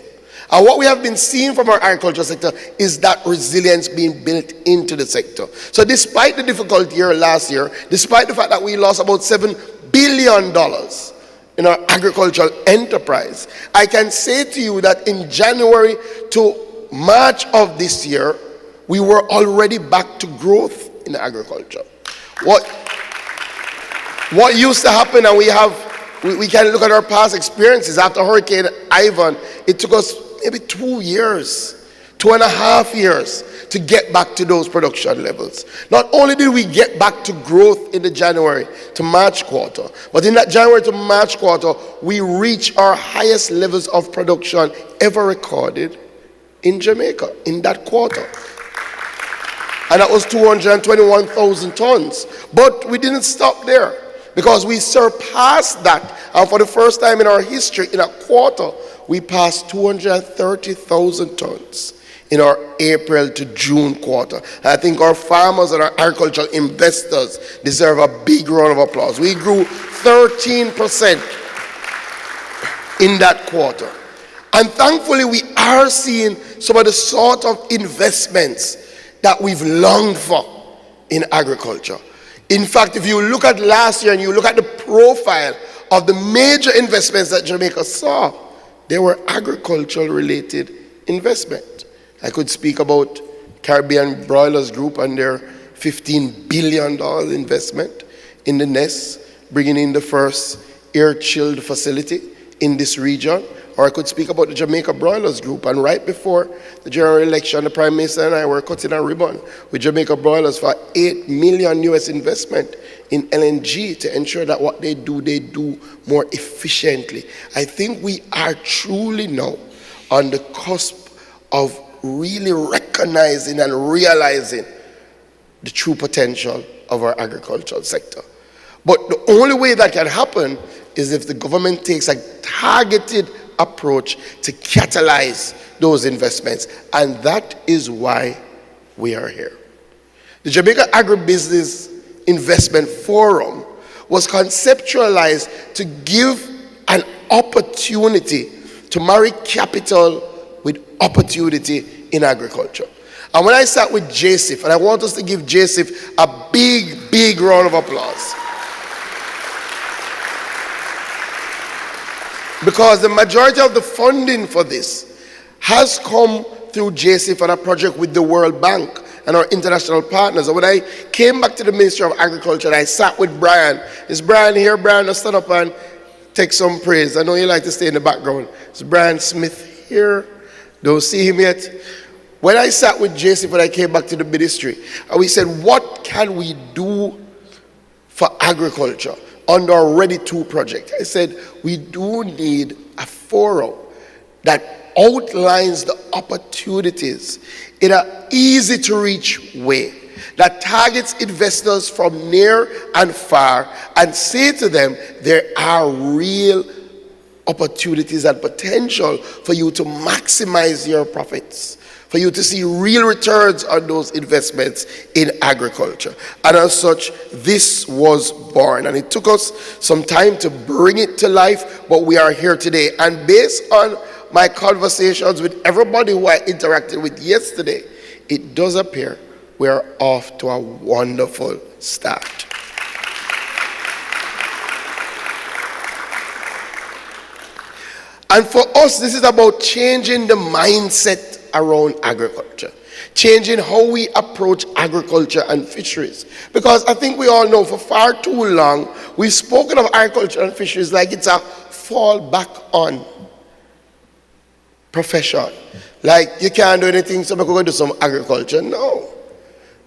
And what we have been seeing from our agricultural sector is that resilience being built into the sector. So despite the difficult year last year, despite the fact that we lost about $7 billion in our agricultural enterprise, I can say to you that in January to March of this year, we were already back to growth in agriculture. What used to happen, and we can look at our past experiences after Hurricane Ivan, it took us maybe 2 years, 2.5 years to get back to those production levels. Not only did we get back to growth in the January to March quarter, but in that January to March quarter, we reached our highest levels of production ever recorded in Jamaica in that quarter. And that was 221,000 tons. But we didn't stop there, because we surpassed that. And for the first time in our history, in a quarter, we passed 230,000 tons in our April to June quarter. And I think our farmers and our agricultural investors deserve a big round of applause. We grew 13% in that quarter. And thankfully, we are seeing some of the sort of investments that we've longed for in agriculture. In fact, if you look at last year and you look at the profile of the major investments that Jamaica saw, they were agricultural related investment. I could speak about Caribbean Broilers Group and their $15 billion investment in the nest, bringing in the first air-chilled facility in this region. Or I could speak about the Jamaica Broilers Group, and right before the general election, the Prime Minister and I were cutting a ribbon with Jamaica Broilers for $8 million US investment in LNG to ensure that what they do more efficiently. I think we are truly now on the cusp of really recognizing and realizing the true potential of our agricultural sector. But the only way that can happen is if the government takes a targeted approach to catalyze those investments, and that is why we are here. The Jamaica Agribusiness Investment Forum was conceptualized to give an opportunity to marry capital with opportunity in agriculture. And when I sat with JSIF, and I want us to give JSIF a big, big round of applause, because the majority of the funding for this has come through JSIF and a project with the World Bank and our international partners. And when I came back to the Ministry of Agriculture and I sat with Brian, is Brian here? Brian, let's stand up and take some praise. I know you like to stay in the background. Is Brian Smith here? Don't see him yet. When I sat with JSIF when I came back to the ministry, and we said, what can we do for agriculture under our Ready 2 project? I said, we do need a forum that outlines the opportunities in an easy-to-reach way, that targets investors from near and far and say to them, there are real opportunities and potential for you to maximize your profits, for you to see real returns on those investments in agriculture. And as such, this was born. And it took us some time to bring it to life, but we are here today. And based on my conversations with everybody who I interacted with yesterday, it does appear we are off to a wonderful start. And for us, this is about changing the mindset around agriculture, changing how we approach agriculture and fisheries. Because I think we all know for far too long, we've spoken of agriculture and fisheries like it's a fall back on profession. Like you can't do anything, so we're going to do some agriculture. No.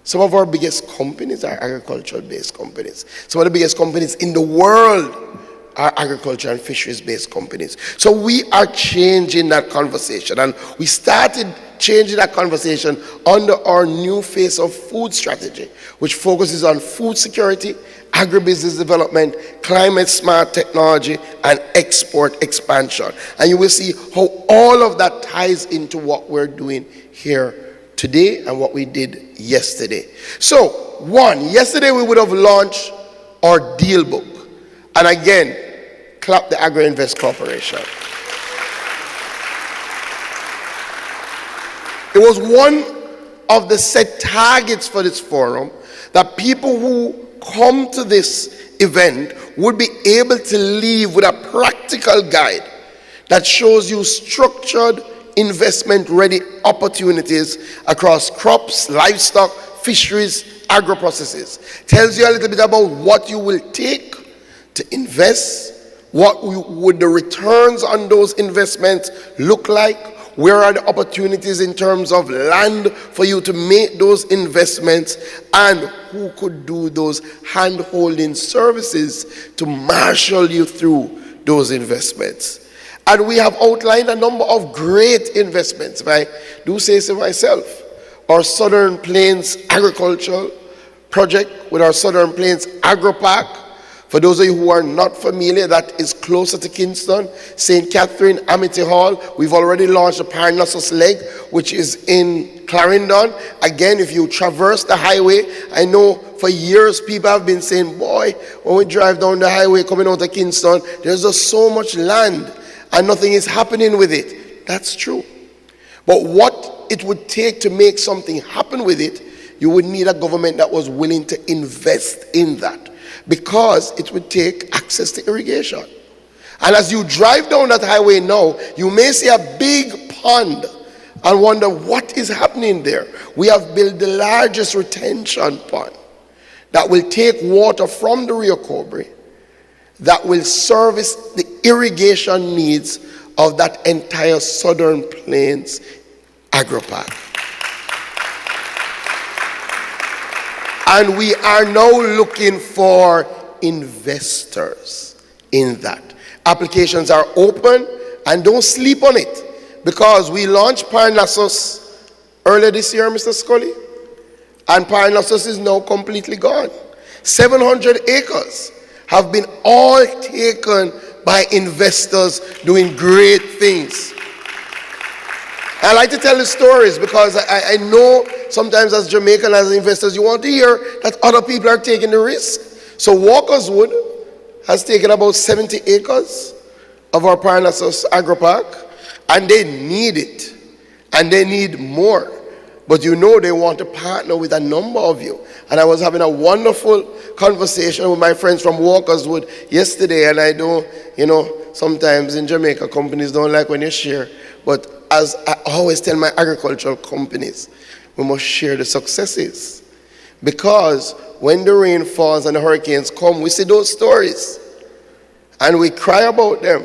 Some of our biggest companies are agricultural-based companies. Some of the biggest companies in the world are agriculture and fisheries-based companies. So we are changing that conversation, and we started changing that conversation under our new phase of food strategy, which focuses on food security, agribusiness development, climate-smart technology, and export expansion. And you will see how all of that ties into what we're doing here today and what we did yesterday. So, yesterday we would have launched our deal book. And again, clap the Agri-Invest Corporation. It was one of the set targets for this forum that people who come to this event would be able to leave with a practical guide that shows you structured investment-ready opportunities across crops, livestock, fisheries, agro-processes. Tells you a little bit about what you will take to invest, what would the returns on those investments look like, where are the opportunities in terms of land for you to make those investments, and who could do those hand-holding services to marshal you through those investments. And we have outlined a number of great investments. If I do say so myself, our Southern Plains Agricultural Project with our Southern Plains Agro Park. For those of you who are not familiar, that is closer to Kingston, St. Catherine, Amity Hall. We've already launched the Parnassus Leg, which is in Clarendon. Again, if you traverse the highway, I know for years people have been saying, boy, when we drive down the highway coming out of Kingston, there's just so much land and nothing is happening with it. That's true. But what it would take to make something happen with it, you would need a government that was willing to invest in that, because it would take access to irrigation. And as you drive down that highway now, you may see a big pond and wonder what is happening there. We have built the largest retention pond that will take water from the Rio Cobre, that will service the irrigation needs of that entire Southern Plains agri-park. And we are now looking for investors in that. Applications are open, and don't sleep on it, because we launched Parnassus earlier this year, Mr. Scully, and Parnassus is now completely gone. 700 acres have been all taken by investors doing great things. I like to tell the stories because I know sometimes as Jamaican, as investors, you want to hear that other people are taking the risk. So Walkerswood has taken about 70 acres of our Parnassus agri-park, and they need it, and they need more. But you know they want to partner with a number of you. And I was having a wonderful conversation with my friends from Walkerswood yesterday, and I know, sometimes in Jamaica, companies don't like when you share. But as I always tell my agricultural companies, we must share the successes. Because when the rain falls and the hurricanes come, we see those stories. And we cry about them.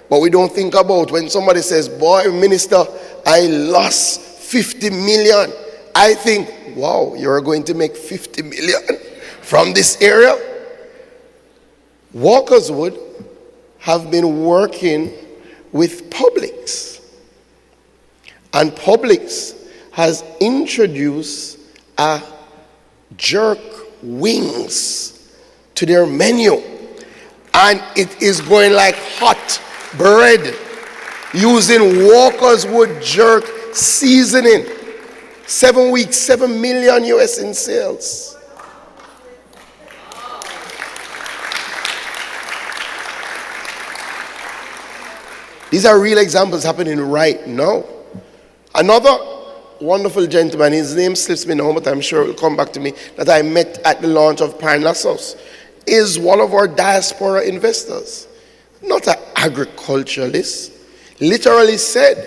But we don't think about when somebody says, boy, minister, I lost 50 million. I think, wow, you're going to make 50 million from this area? Walkerswood have been working with Publix. And Publix has introduced a jerk wings to their menu. And it is going like hot bread using Walkerswood jerk seasoning. 7 weeks, 7 million US in sales. These are real examples happening right now. Another wonderful gentleman, his name slips me now, but I'm sure it will come back to me, that I met at the launch of Parnassus, is one of our diaspora investors. Not an agriculturalist. Literally said,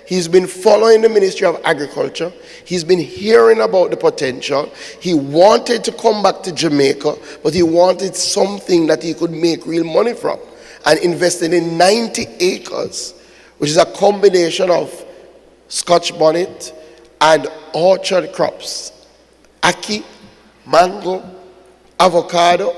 he's been following the Ministry of Agriculture. He's been hearing about the potential. He wanted to come back to Jamaica, but he wanted something that he could make real money from, and invested in 90 acres, which is a combination of Scotch bonnet and orchard crops, ackee, mango, avocado,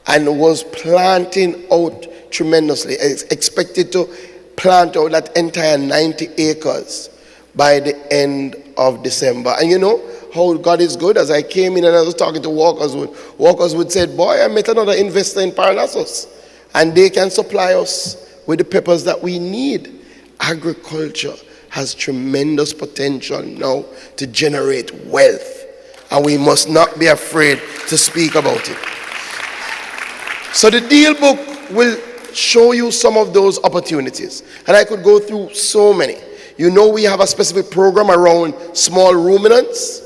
and was planting out tremendously. It's expected to plant out that entire 90 acres by the end of December. And you know how God is good. As I came in and I was talking to Walkerswood said, boy, I met another investor in Parnassus, and they can supply us with the peppers that we need. Agriculture has tremendous potential now to generate wealth, and we must not be afraid to speak about it. So the deal book will show you some of those opportunities, and I could go through so many. You know, we have a specific program around small ruminants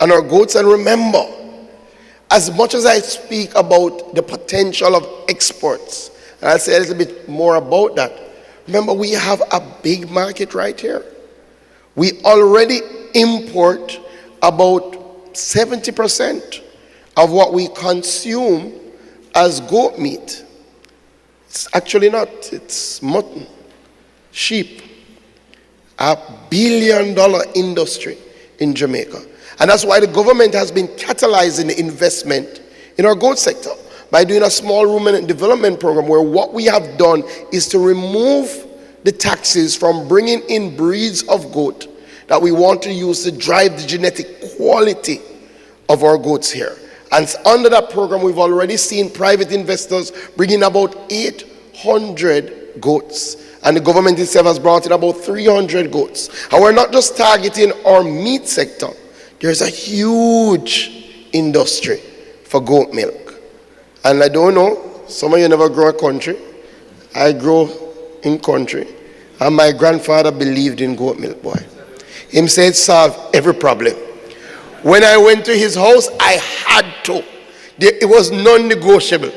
and our goats. And remember, as much as I speak about the potential of exports, and I'll say a little bit more about that, remember we have a big market right here. We already import about 70% of what we consume as goat meat. It's actually not, it's mutton, sheep. $1 billion industry in Jamaica. And that's why the government has been catalyzing the investment in our goat sector by doing a small ruminant development program, where what we have done is to remove the taxes from bringing in breeds of goat that we want to use to drive the genetic quality of our goats here. And under that program, we've already seen private investors bringing about 800 goats. And the government itself has brought in about 300 goats. And we're not just targeting our meat sector. There's a huge industry for goat milk. And I don't know, some of you never grow a country. I grow in country. And my grandfather believed in goat milk, boy. Him said solve every problem. When I went to his house, I had to. It was non-negotiable.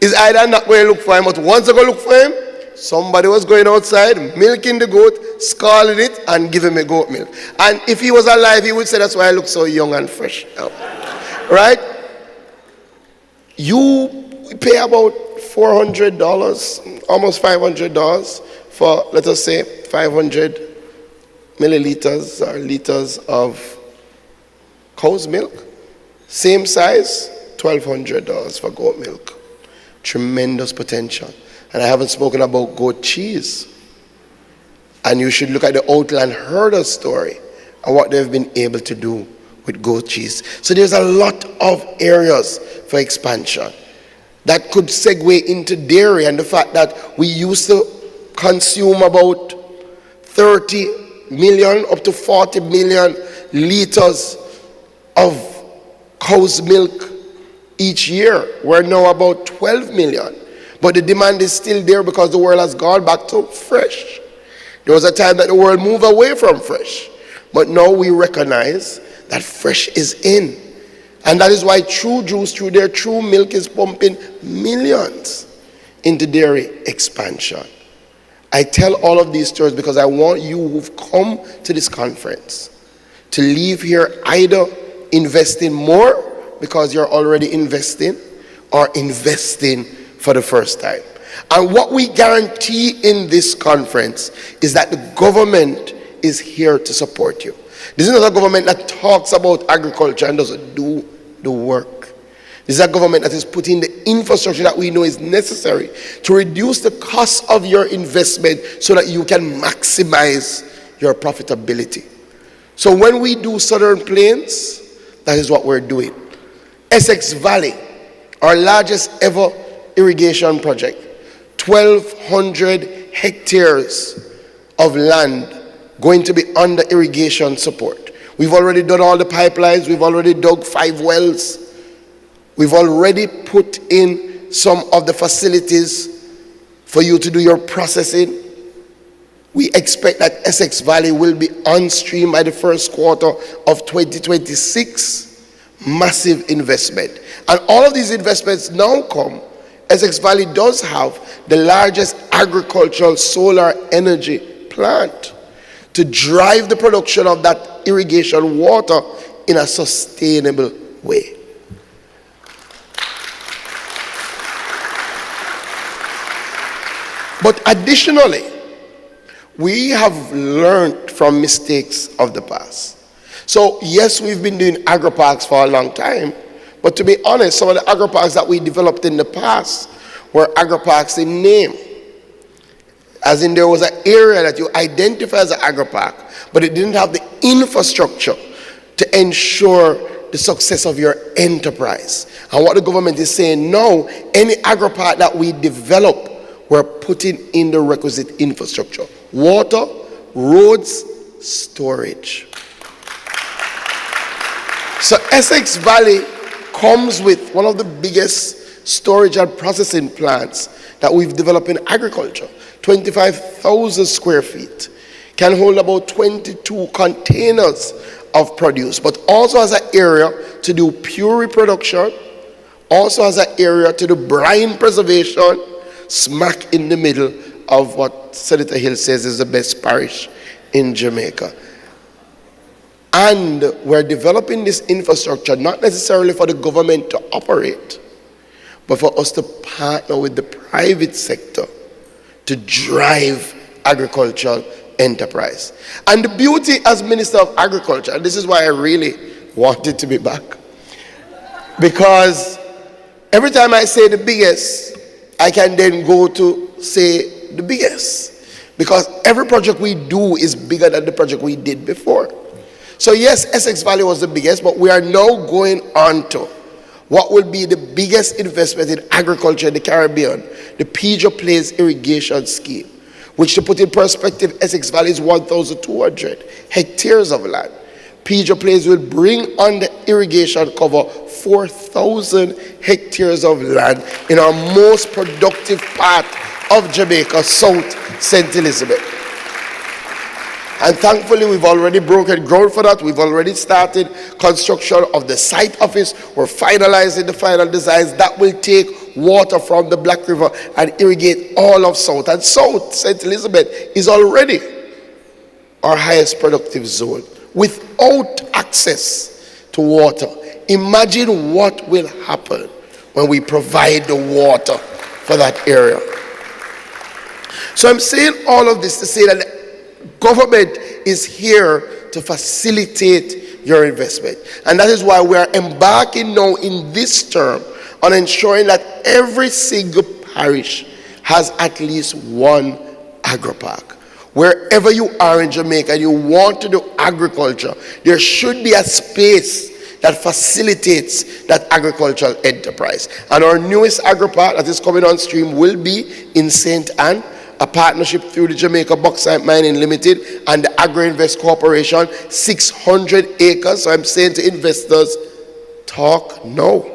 It's either I'm not going to look for him, but once I go look for him, somebody was going outside, milking the goat, scalding it, and giving me goat milk. And if he was alive, he would say, that's why I look so young and fresh now. Right? You pay about $400, almost $500 for, let us say, 500 milliliters or liters of cow's milk. Same size, $1,200 for goat milk. Tremendous potential. And I haven't spoken about goat cheese. And you should look at the Outland Herder story and what they've been able to do with goat cheese. So there's a lot of areas for expansion that could segue into dairy, and the fact that we used to consume about 30 million up to 40 million liters of cow's milk each year. We're now about 12 million. But the demand is still there because the world has gone back to fresh. There was a time that the world moved away from fresh. But now we recognize that fresh is in. And that is why True Juice, through their True Milk, is pumping millions into dairy expansion. I tell all of these stories because I want you who've come to this conference to leave here either investing more because you're already investing, or investing for the first time. And what we guarantee in this conference is that the government is here to support you. This is not a government that talks about agriculture and doesn't do the work. This is a government that is putting the infrastructure that we know is necessary to reduce the cost of your investment so that you can maximize your profitability. So when we do Southern Plains, that is what we're doing. Essex Valley, our largest ever irrigation project, 1,200 hectares of land going to be under irrigation support. We've already done all the pipelines, we've already dug 5 wells, we've already put in some of the facilities for you to do your processing. We expect that Essex Valley will be on stream by the first quarter of 2026. Massive investment. And all of these investments now come. Essex Valley does have the largest agricultural solar energy plant to drive the production of that irrigation water in a sustainable way. But additionally, we have learned from mistakes of the past. So yes, we've been doing agri-parks for a long time, but to be honest, some of the agri-parks that we developed in the past were agri-parks in name. As in, there was an area that you identify as an agri-park, but it didn't have the infrastructure to ensure the success of your enterprise. And what the government is saying now, any agri-park that we develop, we're putting in the requisite infrastructure. Water, roads, storage. So Essex Valley comes with one of the biggest storage and processing plants that we've developed in agriculture. 25,000 square feet, can hold about 22 containers of produce, but also has an area to do pure reproduction, also has an area to do brine preservation, smack in the middle of what Senator Hill says is the best parish in Jamaica. And we're developing this infrastructure not necessarily for the government to operate, but for us to partner with the private sector to drive agricultural enterprise. And the beauty as Minister of Agriculture, and this is why I really wanted to be back, because every time I say the biggest, I can then go to say the biggest, because every project we do is bigger than the project we did before. So yes, Essex Valley was the biggest, but we are now going on to what will be the biggest investment in agriculture in the Caribbean, the Pedro Plains Irrigation Scheme, which, to put in perspective, Essex Valley is 1,200 hectares of land. Pedro Plains will bring on the irrigation cover 4,000 hectares of land in our most productive part of Jamaica, South St. Elizabeth. And thankfully, we've already broken ground for that. We've already started construction of the site office. We're finalizing the final designs. That will take water from the Black River and irrigate all of South. And South, St. Elizabeth, is already our highest productive zone without access to water. Imagine what will happen when we provide the water for that area. So I'm saying all of this to say that the government is here to facilitate your investment. And that is why we are embarking now in this term on ensuring that every single parish has at least one agri-park. Wherever you are in Jamaica and you want to do agriculture, there should be a space that facilitates that agricultural enterprise. And our newest agri-park that is coming on stream will be in St. Anne, a partnership through the Jamaica Bauxite Mining Limited and the Agri-Invest Corporation, 600 acres. So I'm saying to investors, talk now,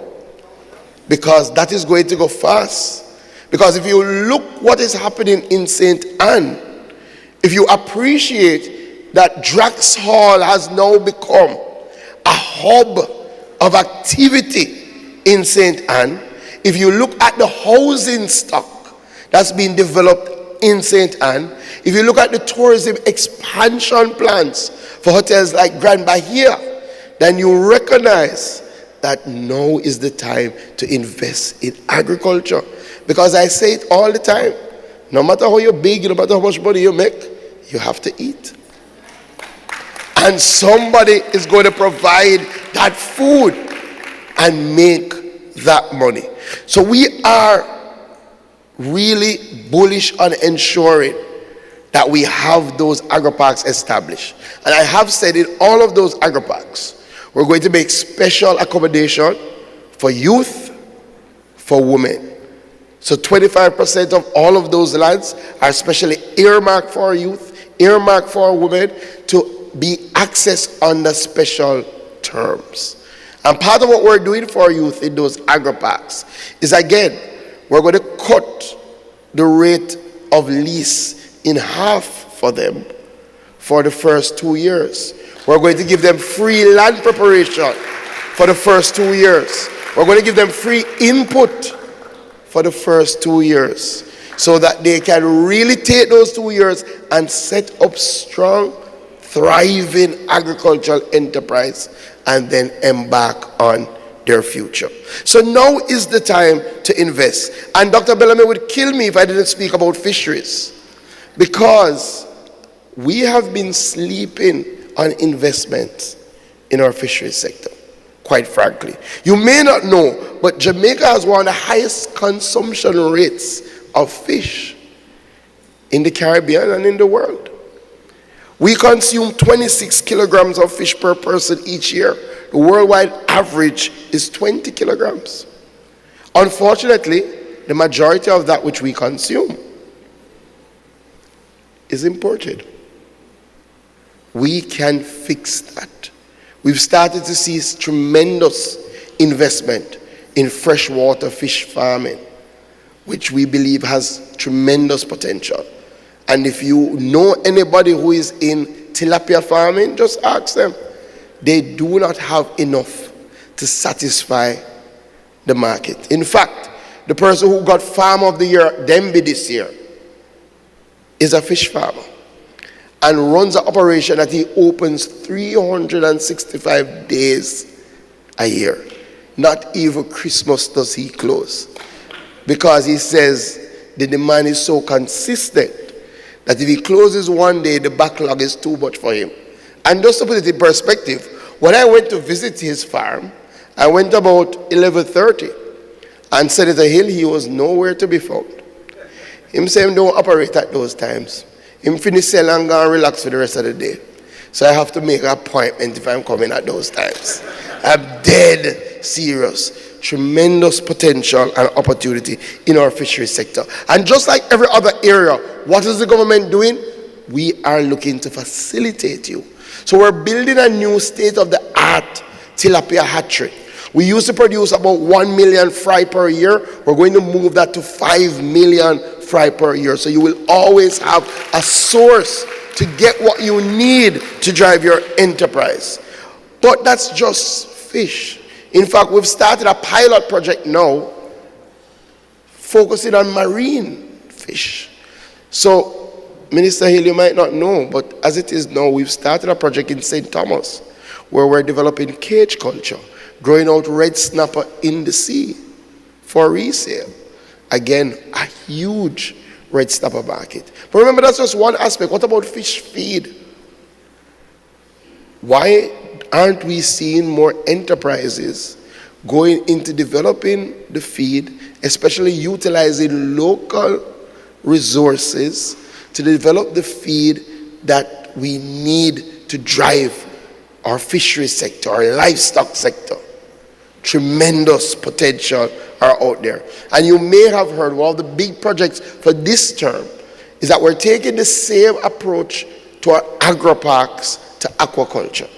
because that is going to go fast. Because if you look what is happening in St. Anne, if you appreciate that Drax Hall has now become a hub of activity in St. Anne, if you look at the housing stock that's been developed in St. Anne, if you look at the tourism expansion plans for hotels like Grand Bahia, then you recognize that now is the time to invest in agriculture. Because I say it all the time, no matter how you're big, no matter how much money you make, you have to eat. And somebody is going to provide that food and make that money. So we are really bullish on ensuring that we have those agri-parks established. And I have said in all of those agri-parks, we're going to make special accommodation for youth, for women. So 25% of all of those lands are specially earmarked for our youth, earmarked for our women to be accessed under special terms. And part of what we're doing for our youth in those agri-parks is, again, we're going to cut the rate of lease in half for them for the first 2 years. We're going to give them free land preparation for the first 2 years. We're going to give them free input for the first 2 years so that they can really take those 2 years and set up strong, thriving agricultural enterprise and then embark on their future. So now is the time to invest. And Dr. Bellamy would kill me if I didn't speak about fisheries, because we have been sleeping on investment in our fisheries sector, quite frankly. You may not know, but Jamaica has one of the highest consumption rates of fish in the Caribbean and in the world. We consume 26 kilograms of fish per person each year. The worldwide average is 20 kilograms. Unfortunately, the majority of that which we consume is imported. We can fix that. We've started to see tremendous investment in freshwater fish farming, which we believe has tremendous potential. And if you know anybody who is in tilapia farming, just ask them. They do not have enough to satisfy the market. In fact, the person who got Farmer of the Year at Denby this year is a fish farmer and runs an operation that he opens 365 days a year. Not even Christmas does he close, because he says the demand is so consistent that if he closes one day, the backlog is too much for him. And just to put it in perspective, when I went to visit his farm, I went about 11:30, and Senator Hill, he was nowhere to be found. Him say him don't operate at those times. Him finish sell and go and relax for the rest of the day. So I have to make an appointment if I'm coming at those times. I'm dead serious. Tremendous potential and opportunity in our fisheries sector. And just like every other area, what is the government doing? We are looking to facilitate you. So we're building a new state-of-the-art tilapia hatchery. We used to produce about 1 million fry per year. We're going to move that to 5 million fry per year. So you will always have a source to get what you need to drive your enterprise. But that's just fish. In fact, we've started a pilot project now focusing on marine fish. So, Minister Hill, you might not know, but as it is now, we've started a project in St. Thomas where we're developing cage culture, growing out red snapper in the sea for resale. Again, a huge red snapper market. But remember, that's just one aspect. What about fish feed? Why aren't we seeing more enterprises going into developing the feed, especially utilizing local resources to develop the feed that we need to drive our fishery sector, our livestock sector? Tremendous potential are out there. And you may have heard one of the big projects for this term is that we're taking the same approach to our agri-parks to aquaculture.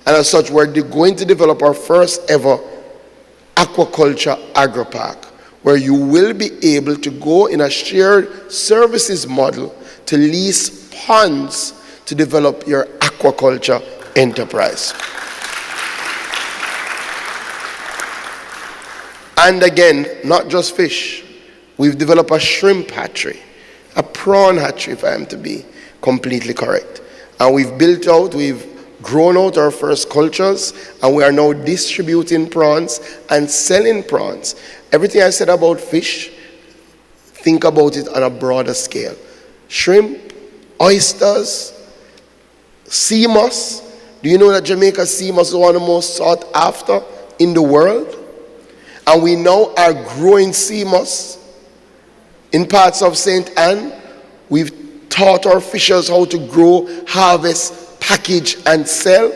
And as such, we're going to develop our first ever aquaculture agri-park, where you will be able to go in a shared services model to lease ponds to develop your aquaculture enterprise. And again, not just fish. We've developed a shrimp hatchery, a prawn hatchery, if I am to be completely correct. And we've grown out our first cultures, and we are now distributing prawns and selling prawns. Everything I said about fish, think about it on a broader scale. Shrimp, oysters, sea moss. Do you know that Jamaica sea moss is one of the most sought after in the world? And we now are growing sea moss in parts of St. Anne. We've taught our fishers how to grow, harvest, package, and sell.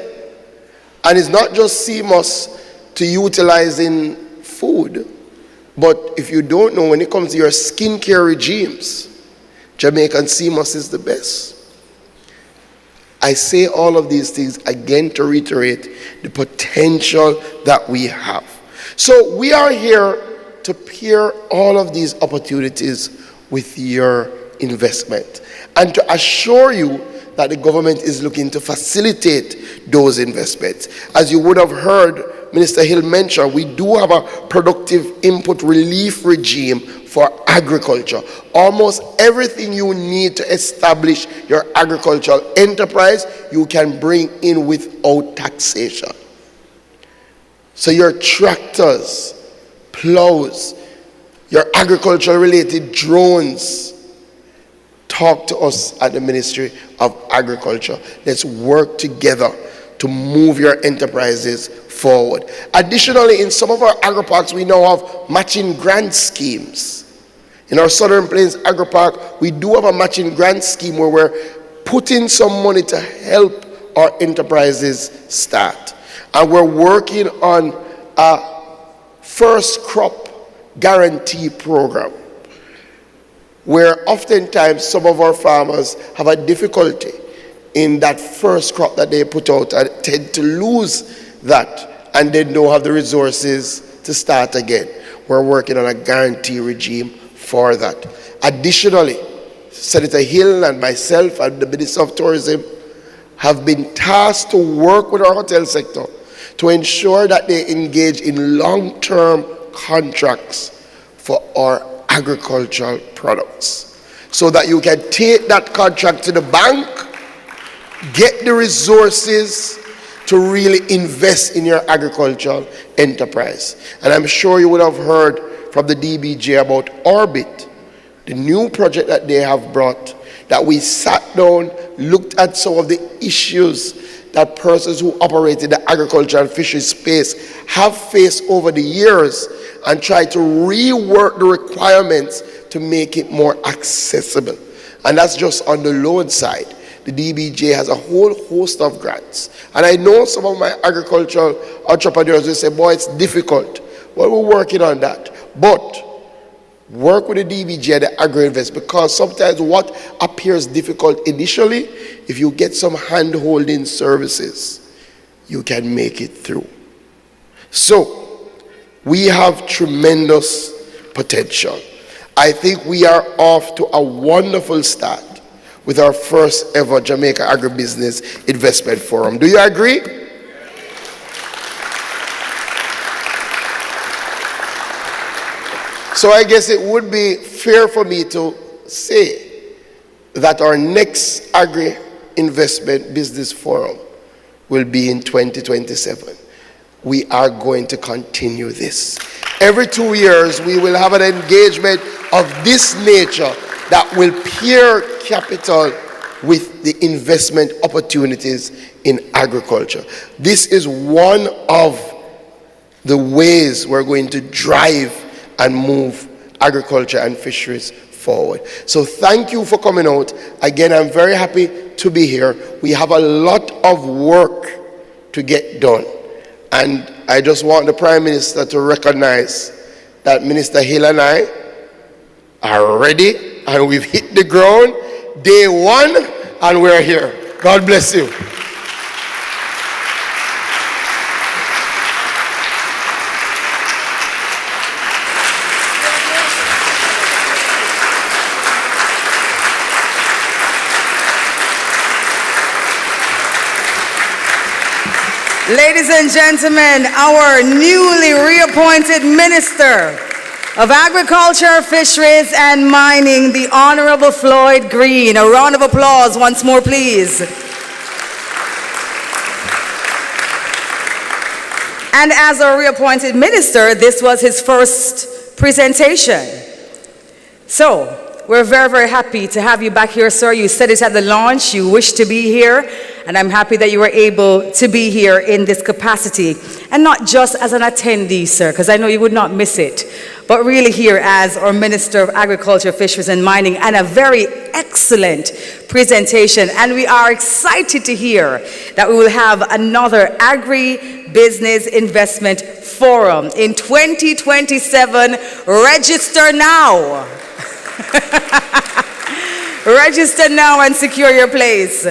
And it's not just sea moss to utilize in food, but if you don't know, when it comes to your skincare regimes, Jamaican sea moss is the best. I say all of these things again to reiterate the potential that we have. So we are here to pair all of these opportunities with your investment and to assure you that the government is looking to facilitate those investments. As you would have heard Minister Hill mention, we do have a productive input relief regime for agriculture. Almost everything you need to establish your agricultural enterprise, you can bring in without taxation. So your tractors, plows, your agricultural related drones, talk to us at the Ministry of Agriculture. Let's work together to move your enterprises forward. Additionally, in some of our agri-parks, we now have matching grant schemes. In our Southern Plains Agri-Park, we do have a matching grant scheme where we're putting some money to help our enterprises start. And we're working on a first crop guarantee program, where oftentimes some of our farmers have a difficulty in that first crop that they put out and tend to lose that and then don't have the resources to start again. We're working on a guarantee regime for that. Additionally, Senator Hill and myself and the Minister of Tourism have been tasked to work with our hotel sector to ensure that they engage in long-term contracts for our agricultural products, so that you can take that contract to the bank, get the resources to really invest in your agricultural enterprise. And I'm sure you would have heard from the DBJ about Orbit, the new project that they have brought, that we sat down, looked at some of the issues that persons who operate in the agriculture and fishery space have faced over the years, and try to rework the requirements to make it more accessible. And that's just on the loan side. The DBJ has a whole host of grants. And I know some of my agricultural entrepreneurs will say, boy, it's difficult. Well, we're working on that. But work with the DBJ and the Agri-Invest, because sometimes what appears difficult initially, if you get some hand-holding services, you can make it through. So, we have tremendous potential. I think we are off to a wonderful start with our first ever Jamaica Agribusiness Investment Forum. Do you agree? So I guess it would be fair for me to say that our next agri-investment business forum will be in 2027. We are going to continue this. Every 2 years, we will have an engagement of this nature that will pair capital with the investment opportunities in agriculture. This is one of the ways we're going to drive and move agriculture and fisheries forward. So thank you for coming out. Again, I'm very happy to be here. We have a lot of work to get done. And I just want the Prime Minister to recognize that Minister Hill and I are ready and we've hit the ground day one and we're here. God bless you. Ladies and gentlemen, our newly reappointed Minister of Agriculture, Fisheries and Mining, the Honorable Floyd Green. A round of applause once more, please. And as a reappointed minister, this was his first presentation. So, we're very, very happy to have you back here, sir. You said it at the launch, you wish to be here, and I'm happy that you were able to be here in this capacity. And not just as an attendee, sir, because I know you would not miss it, but really here as our Minister of Agriculture, Fisheries and Mining, and a very excellent presentation. And we are excited to hear that we will have another agribusiness investment forum in 2027. Register now. Register now and secure your place.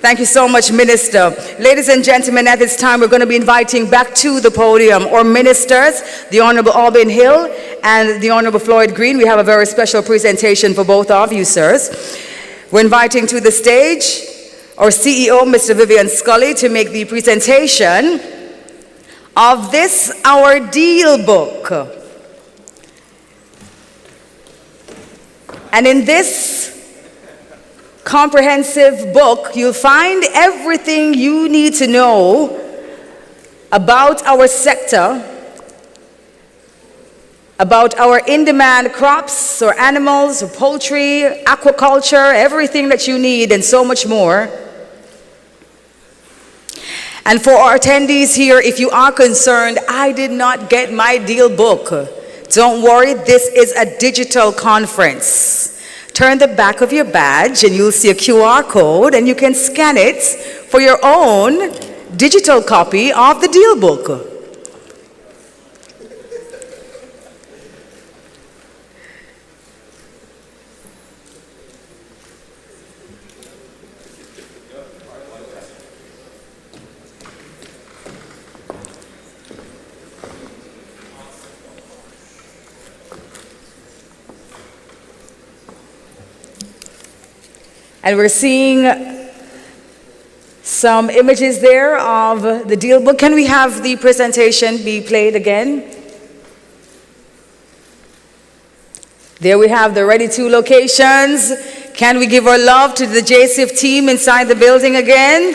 Thank you so much, Minister. Ladies and gentlemen, at this time, we're going to be inviting back to the podium our ministers, the Honorable Alban Hill and the Honorable Floyd Green. We have a very special presentation for both of you, sirs. We're inviting to the stage our CEO, Mr. Vivian Scully, to make the presentation of this, our deal book. And in this comprehensive book, you'll find everything you need to know about our sector, about our in-demand crops or animals or poultry, aquaculture, everything that you need and so much more. And for our attendees here, if you are concerned, I did not get my deal book. Don't worry, this is a digital conference. Turn the back of your badge and you'll see a QR code and you can scan it for your own digital copy of the deal book. And we're seeing some images there of the deal book. Can we have the presentation be played again? There we have the ready to locations. Can we give our love to the JSIF team inside the building again?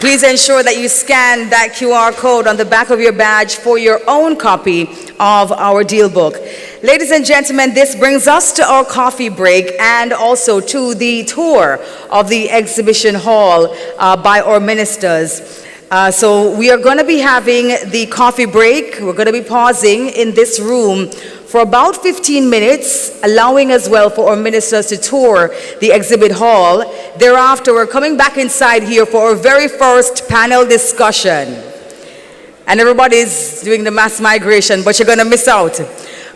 Please ensure that you scan that QR code on the back of your badge for your own copy of our deal book. Ladies and gentlemen, this brings us to our coffee break and also to the tour of the exhibition hall by our ministers. So we are going to be having the coffee break. We're going to be pausing in this room for about 15 minutes, allowing as well for our ministers to tour the exhibit hall. Thereafter, we're coming back inside here for our very first panel discussion. And everybody's doing the mass migration, but you're going to miss out.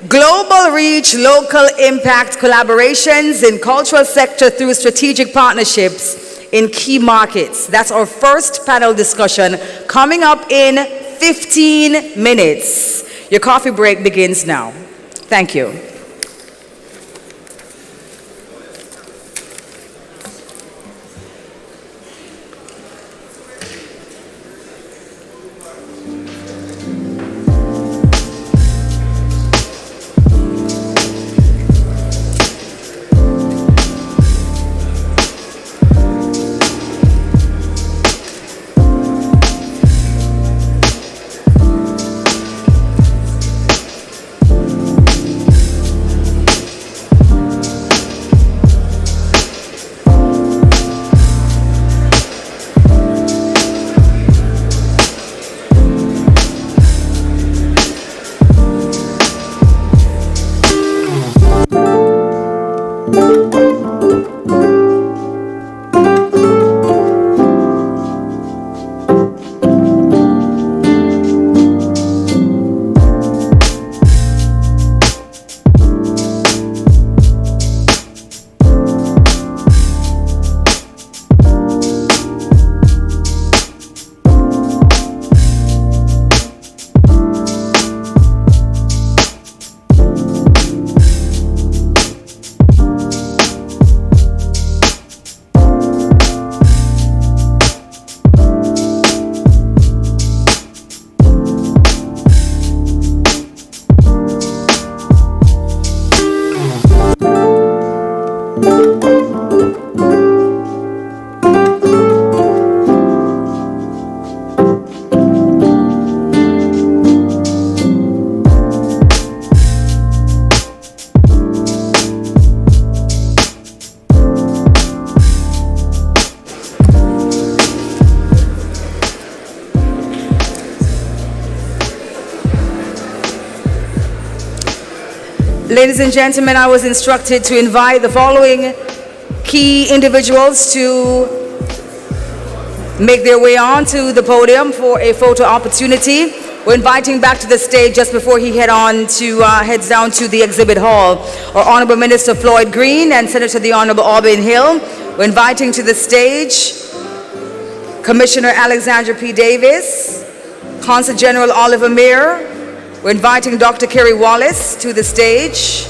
Global reach, local impact collaborations in cultural sector through strategic partnerships in key markets. That's our first panel discussion coming up in 15 minutes. Your coffee break begins now. Thank you. Ladies and gentlemen, I was instructed to invite the following key individuals to make their way onto the podium for a photo opportunity. We're inviting back to the stage just before he heads down to the exhibit hall, our Honorable Minister Floyd Green and Senator the Honorable Auburn Hill. We're inviting to the stage Commissioner Alexandra P. Davis, Consul General Oliver Meir. We're inviting Dr. Kerry Wallace to the stage.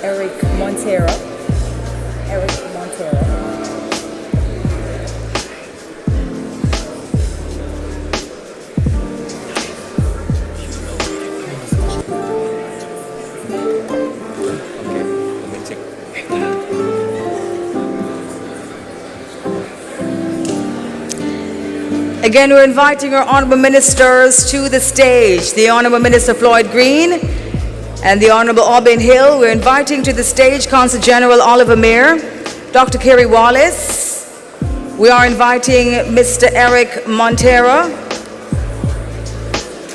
Eric Montero. Again, we're inviting our Honorable Ministers to the stage. The Honorable Minister Floyd Green and the Honorable Auburn Hill. We're inviting to the stage Consul General Oliver Meir, Dr. Kerry Wallace. We are inviting Mr. Eric Montero.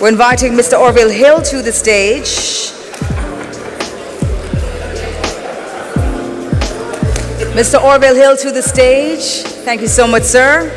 We're inviting Mr. Orville Hill to the stage. Mr. Orville Hill to the stage. Thank you so much, sir.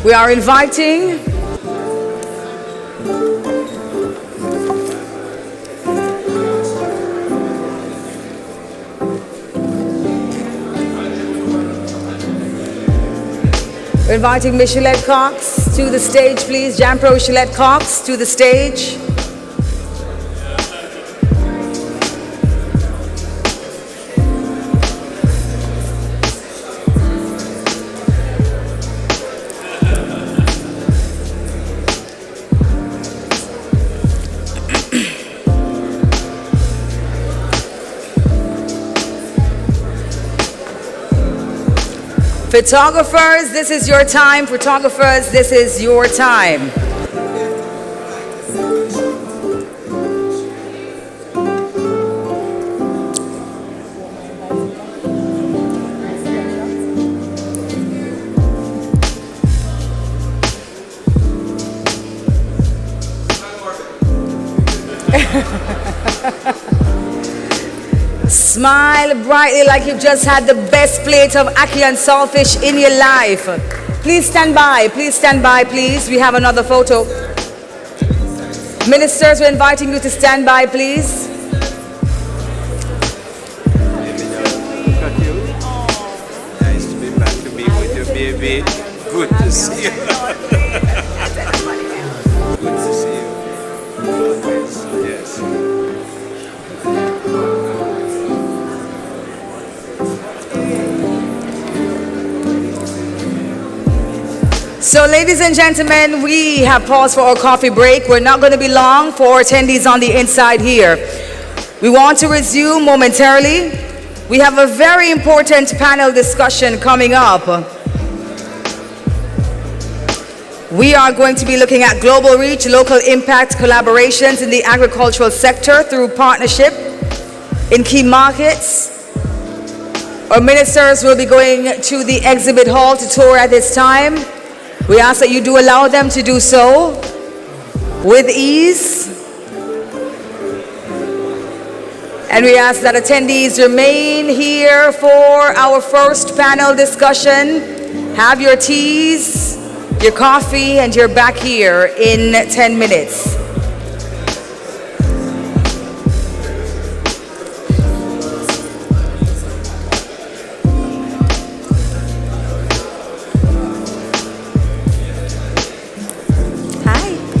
We are inviting Michelle Cox to the stage, please. Jampro Michelle Cox to the stage. Photographers, this is your time. Photographers, this is your time. Smile brightly like you've just had the best plate of ackee and saltfish in your life. Please stand by, please. We have another photo. Ministers, we're inviting you to stand by, please. Nice to be back to be with you, baby. Good to see you. Good to see you. Always, yes. So, ladies and gentlemen, we have paused for our coffee break. We're not going to be long for attendees on the inside here. We want to resume momentarily. We have a very important panel discussion coming up. We are going to be looking at global reach, local impact collaborations in the agricultural sector through partnership in key markets. Our ministers will be going to the exhibit hall to tour at this time. We ask that you do allow them to do so with ease. And we ask that attendees remain here for our first panel discussion. Have your teas, your coffee, and you're back here in 10 minutes. Hi.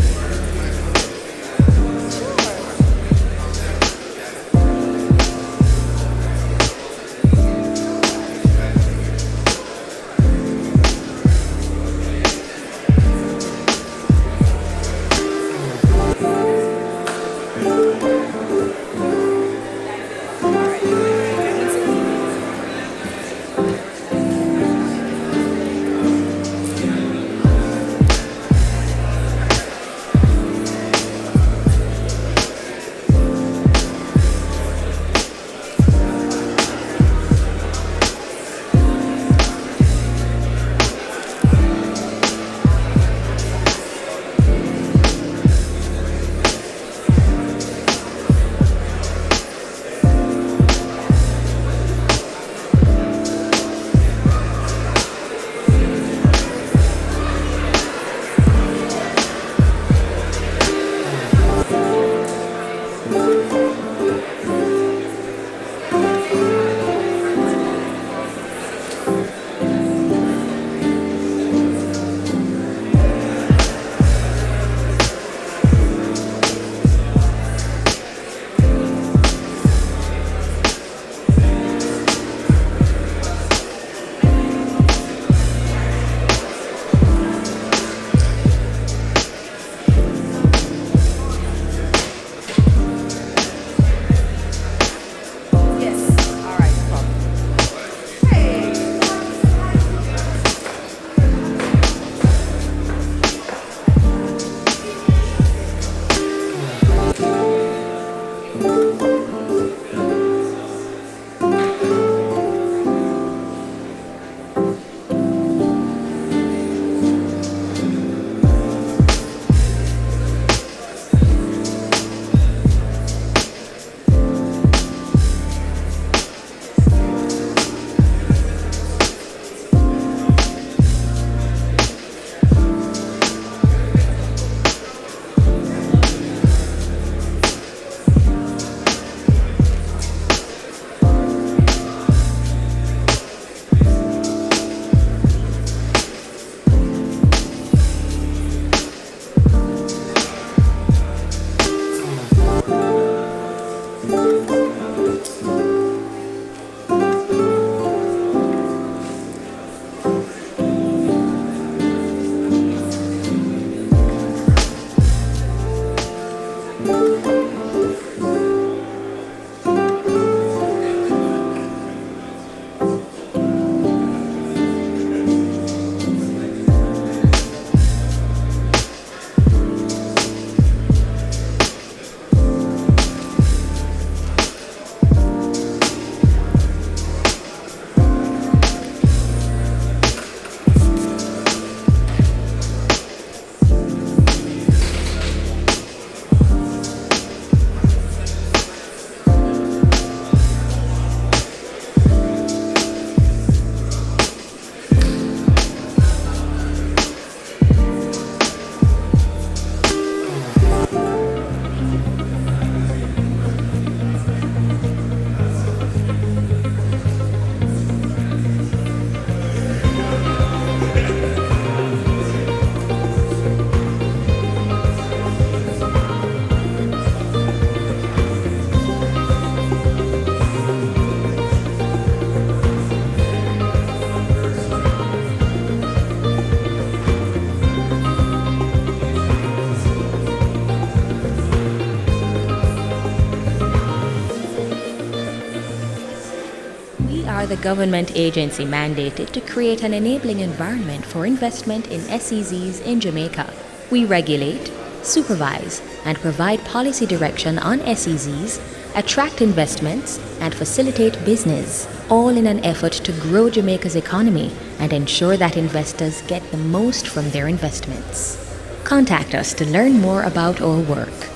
are the government agency mandated to create an enabling environment for investment in SEZs in Jamaica. We regulate, supervise, and provide policy direction on SEZs, attract investments, and facilitate business, all in an effort to grow Jamaica's economy and ensure that investors get the most from their investments. Contact us to learn more about our work.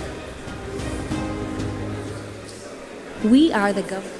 We are the government.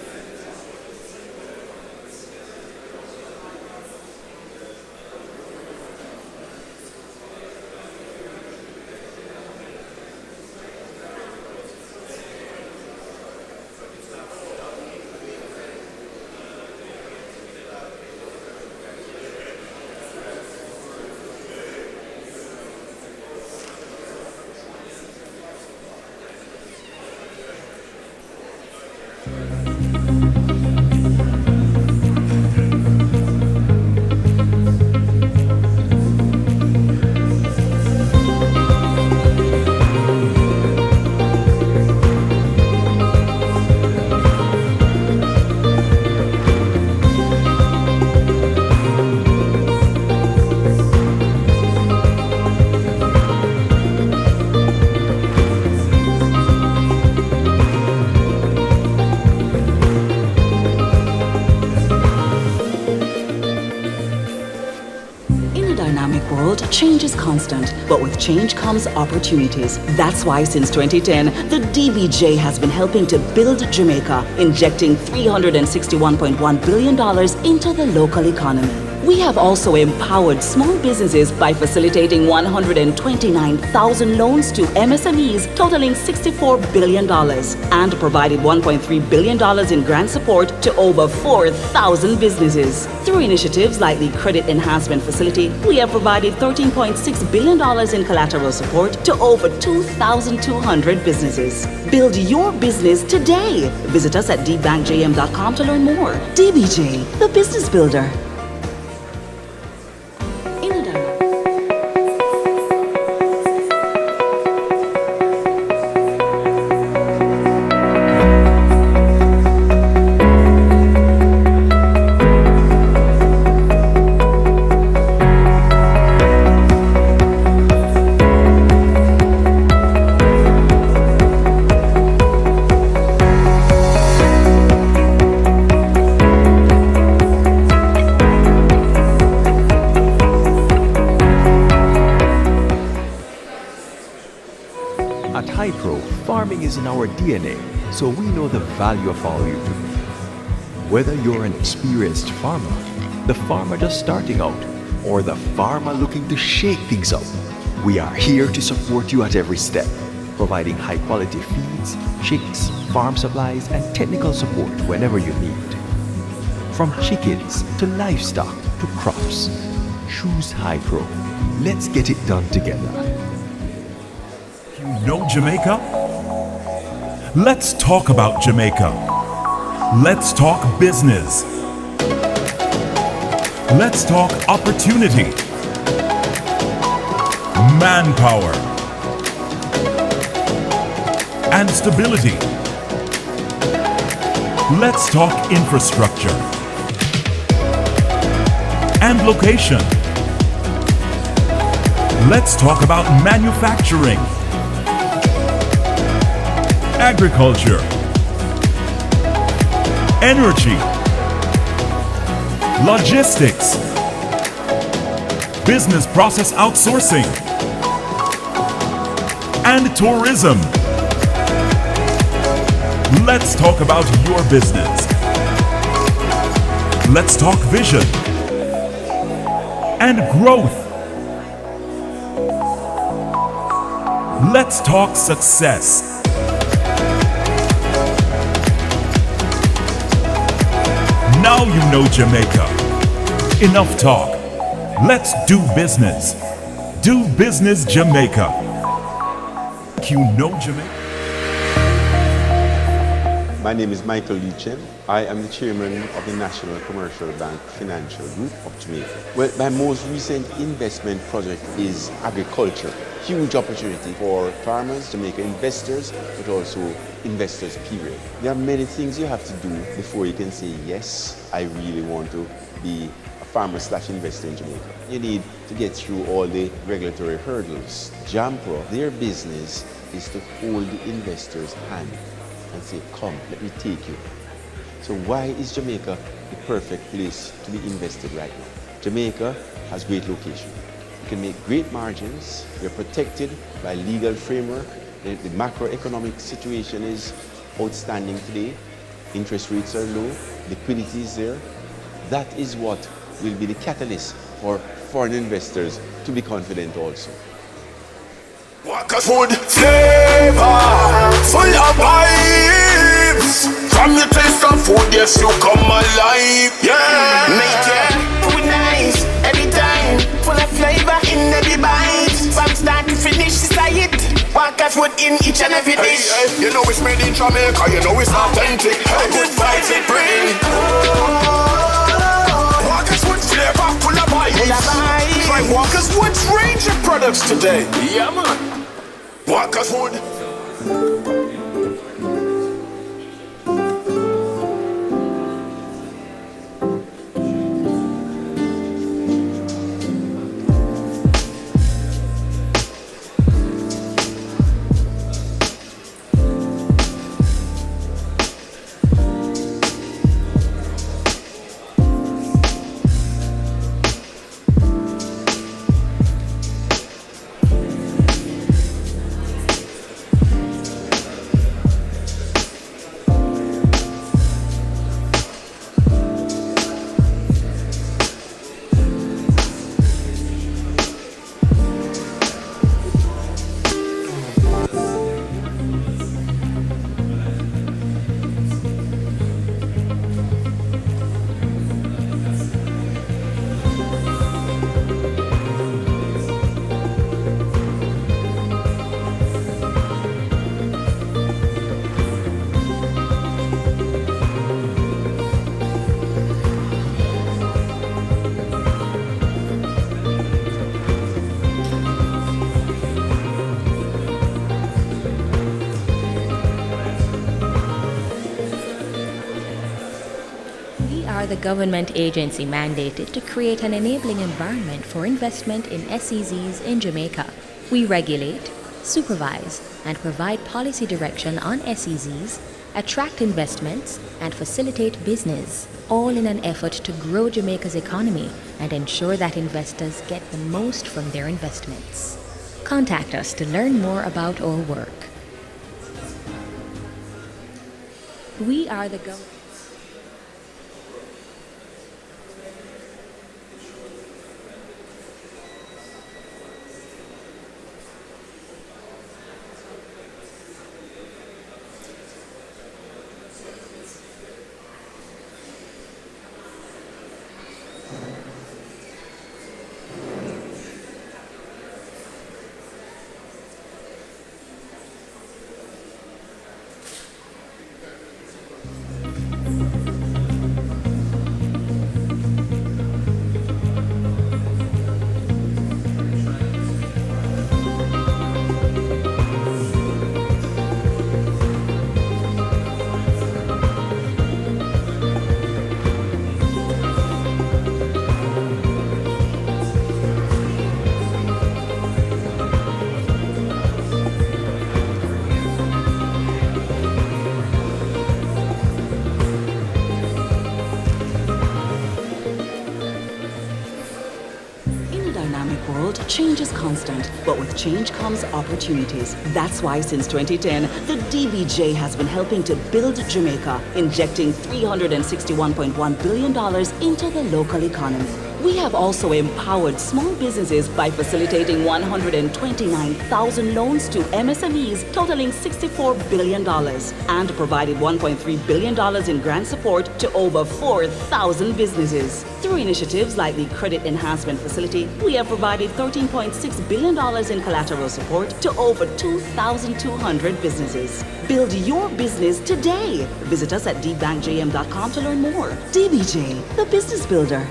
change is constant, but with change comes opportunities. That's why since 2010, the DBJ has been helping to build Jamaica, injecting $361.1 billion into the local economy. We have also empowered small businesses by facilitating 129,000 loans to MSMEs totaling $64 billion and provided $1.3 billion in grant support to over 4,000 businesses. Through initiatives like the Credit Enhancement Facility, we have provided $13.6 billion in collateral support to over 2,200 businesses. Build your business today. Visit us at dbankjm.com to learn more. DBJ, the business builder. Farming is in our DNA, so we know the value of all you do. Whether you're an experienced farmer, the farmer just starting out, or the farmer looking to shake things up, we are here to support you at every step, providing high-quality feeds, chicks, farm supplies, and technical support whenever you need. From chickens to livestock to crops, choose Hypro. Let's get it done together. You know Jamaica? Let's talk about Jamaica. Let's talk business. Let's talk opportunity, manpower, and stability. Let's talk infrastructure and location. Let's talk about manufacturing, agriculture, energy, logistics, business process outsourcing, and tourism. Let's talk about your business. Let's talk vision and growth. Let's talk success. Now you know Jamaica. Enough talk. Let's do business. Do business Jamaica. You know Jamaica? My name is Michael Luchem. I am the chairman of the National Commercial Bank Financial Group of Jamaica. Well, my most recent investment project is agriculture. Huge opportunity for farmers, Jamaica investors, but also investors, period. There are many things you have to do before you can say, yes, I really want to be a farmer/investor in Jamaica. You need to get through all the regulatory hurdles. JAMPRO, their business is to hold the investor's hand and say, come, let me take you. So why is Jamaica the perfect place to be invested right now? Jamaica has great location. You can make great margins. You're protected by legal framework. The macroeconomic situation is outstanding today. Interest rates are low. Liquidity is there. That is what will be the catalyst for foreign investors to be confident also. Walker's food flavor, full of vibes. From your taste of food, yes, you come alive. Yeah, make your food nice every time. Full of flavor in every bite. From start to finish, it's a hit. Walker's food in each and every dish. Hey, you know it's made in Jamaica, you know it's authentic. Hey, good vibes it bring. Walker's food flavor, full of vibes. Try Walker's Wood's range of products today. Yeah, man. Walker's Wood. are the government agency mandated to create an enabling environment for investment in SEZs in Jamaica. We regulate, supervise, and provide policy direction on SEZs, attract investments, and facilitate business, all in an effort to grow Jamaica's economy and ensure that investors get the most from their investments. Contact us to learn more about our work. We are the government. Change is constant, but with change comes opportunities. That's why since 2010, the DBJ has been helping to build Jamaica, injecting $361.1 billion into the local economy. We have also empowered small businesses by facilitating 129,000 loans to MSMEs totaling $64 billion and provided $1.3 billion in grant support to over 4,000 businesses. Through initiatives like the Credit Enhancement Facility, we have provided $13.6 billion in collateral support to over 2,200 businesses. Build your business today. Visit us at dbankjm.com to learn more. DBJ, the business builder.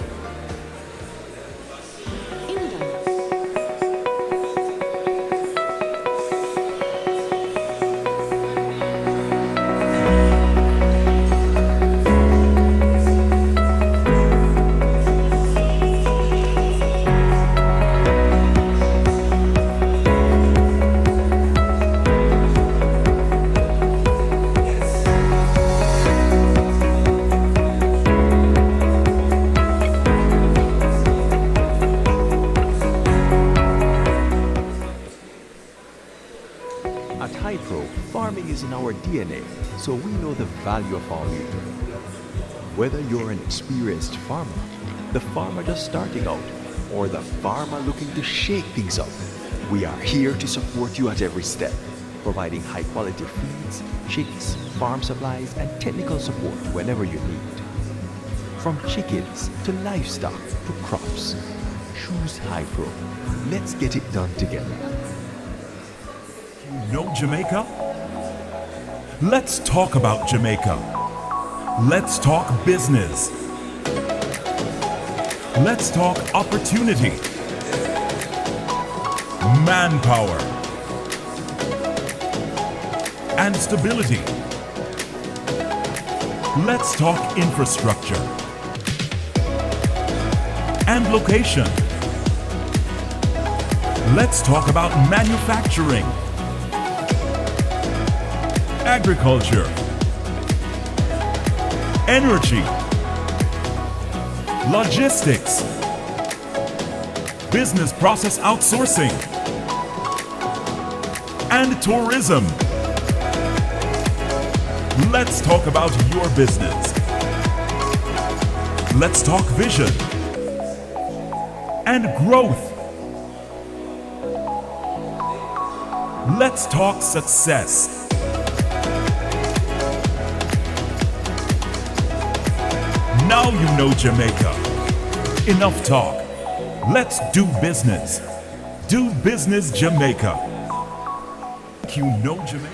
DNA, so we know the value of our labor. Whether you're an experienced farmer, the farmer just starting out, or the farmer looking to shake things up, we are here to support you at every step, providing high-quality feeds, chicks, farm supplies, and technical support whenever you need. From chickens to livestock to crops, choose Hypro. Let's get it done together. You know Jamaica? Let's talk about Jamaica. Let's talk business. Let's talk opportunity, manpower, and stability. Let's talk infrastructure and location. Let's talk about manufacturing, agriculture, energy, logistics, business process outsourcing, and tourism. Let's talk about your business. Let's talk vision and growth. Let's talk success. Now you know Jamaica. Enough talk. Let's do business. Do business Jamaica. You know Jamaica.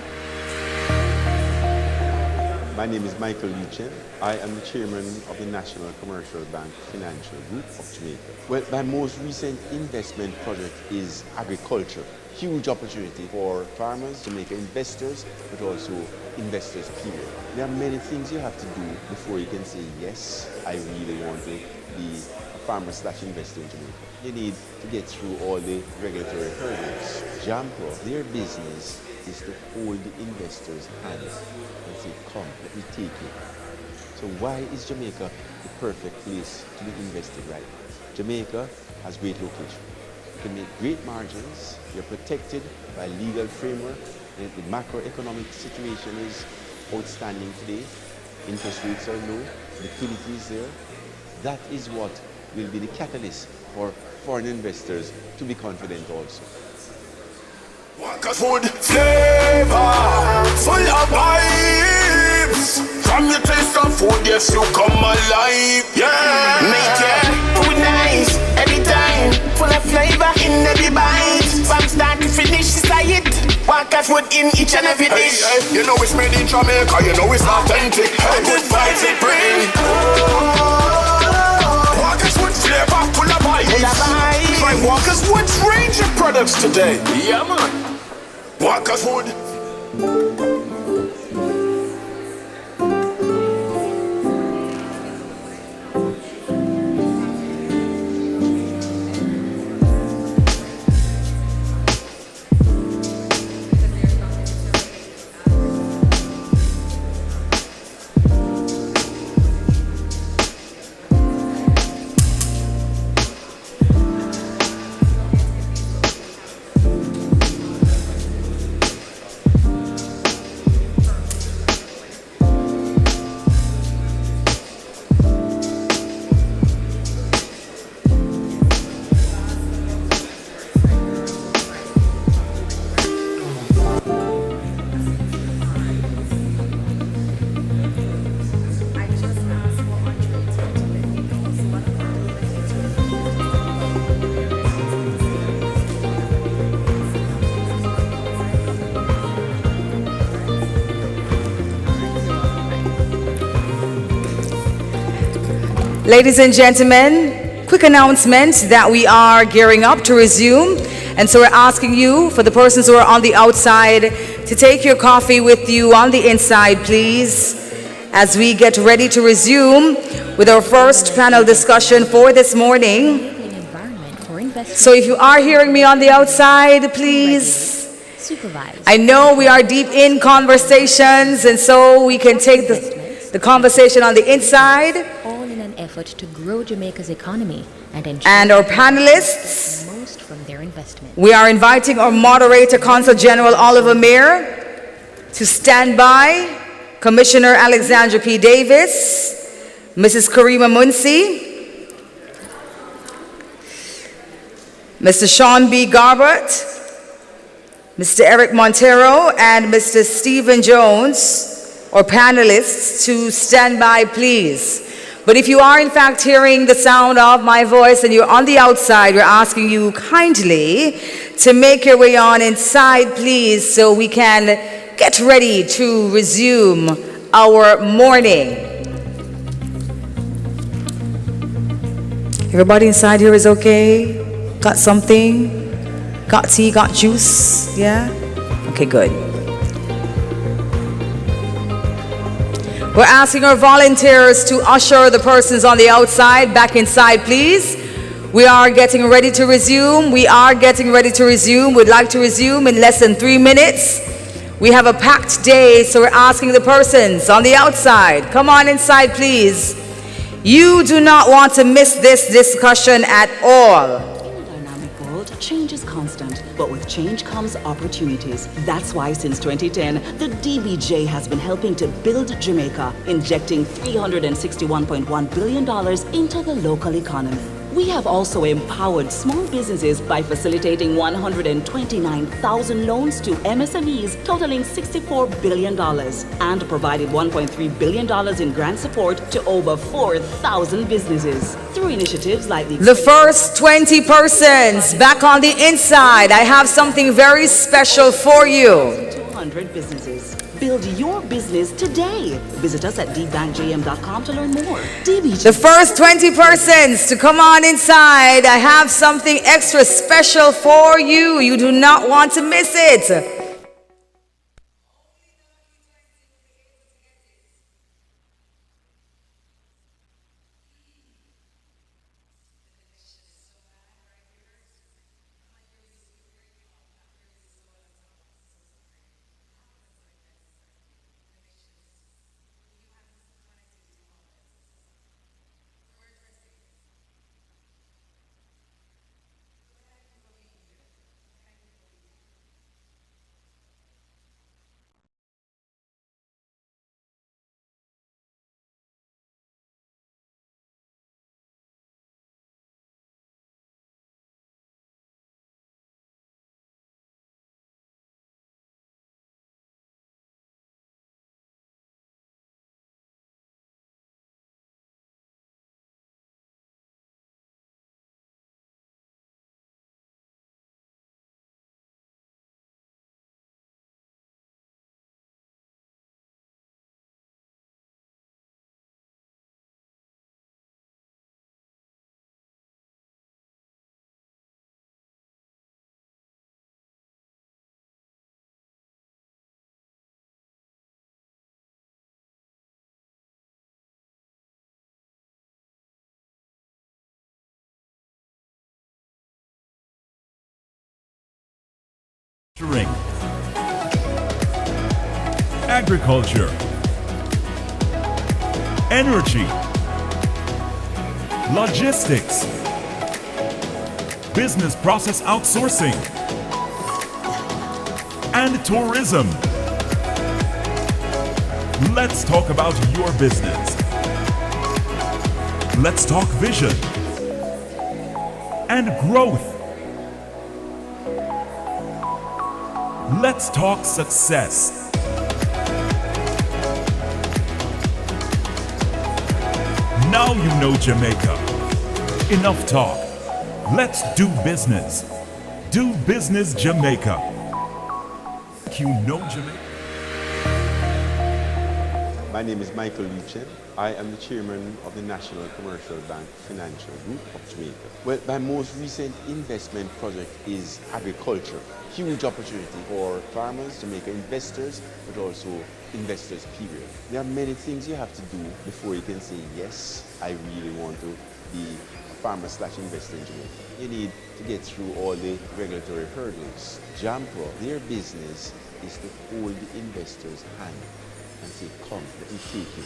My name is Michael Lucien. I am the chairman of the National Commercial Bank Financial Group of Jamaica. Well, my most recent investment project is agriculture. huge opportunity for farmers, Jamaica investors, but also investors period. There are many things you have to do before you can say, yes, I really want to be a farmer/investor in Jamaica. You need to get through all the regulatory hurdles. Jamco, their business is to hold the investors' hands and say, come, let me take you. So why is Jamaica the perfect place to be invested right now? Jamaica has great location. You can make great margins. You're protected by legal framework. The macroeconomic situation is outstanding today. Interest rates are low. Liquidity is there. That is what will be the catalyst for foreign investors to be confident also. Walker's food flavor, full of vibes. From your taste of food, yes, you come alive. Yeah, make your food nice every time, full of flavor in every bite. From start to finish, it's a hit. Walker's food in each and every dish. Hey, you know it's made in Jamaica, you know it's authentic. Hey, good vibes it bring. Walker's food flavor, full of vibes. Try Walker's Wood's range of products today. Yeah, man. Walker's Wood. Ladies and gentlemen, quick announcement that we are gearing up to resume. And so we're asking you, for the persons who are on the outside, to take your coffee with you on the inside, please, as we get ready to resume with our first panel discussion for this morning. So if you are hearing me on the outside, please. I know we are deep in conversations, and so we can take the conversation on the inside. Effort to grow Jamaica's economy and ensure our panelists, the most from their investment. We are inviting our moderator, Consul General Oliver Mayer, to stand by, Commissioner Alexandra P. Davis, Mrs. Karima Munsi, Mr. Sean B. Garbert, Mr. Eric Montero, and Mr. Stephen Jones, our panelists, to stand by, please. But if you are in fact hearing the sound of my voice and you're on the outside, we're asking you kindly to make your way on inside, please, so we can get ready to resume our morning. Everybody inside here is okay? Got something? Got tea, got juice? Yeah? Okay, good. We're asking our volunteers to usher the persons on the outside back inside, please. We are getting ready to resume. We'd like to resume in less than 3 minutes. We have a packed day, so we're asking the persons on the outside, come on inside, please. You do not want to miss this discussion at all. Change is constant, but with change comes opportunities. That's why since 2010, the DBJ has been helping to build Jamaica, injecting $361.1 billion into the local economy. We have also empowered small businesses by facilitating 129,000 loans to MSMEs totaling $64 billion and provided $1.3 billion in grant support to over 4,000 businesses. Through initiatives like the first 20 persons back on the inside, I have something very special for you. 200 businesses. Build your business today. Visit us at dbankjm.com to learn more. DBJ. The first 20 persons to come on inside, I have something extra special for you. You do not want to miss it. Agriculture, energy, logistics, business process outsourcing, and tourism. Let's talk about your business. Let's talk vision and growth. Let's talk success. Now you know Jamaica. Enough talk. Let's do business. Do business Jamaica. You know Jamaica. My name is Michael Lucien. I am the chairman of the National Commercial Bank Financial Group of Jamaica. Well, my most recent investment project is agriculture. Huge opportunity for farmers, Jamaica investors, but also investors period. There are many things you have to do before you can say, yes, I really want to be a farmer/investor in Jamaica. You need to get through all the regulatory hurdles. JAMPRO, their business is to hold the investor's hand and say, come, let me take you.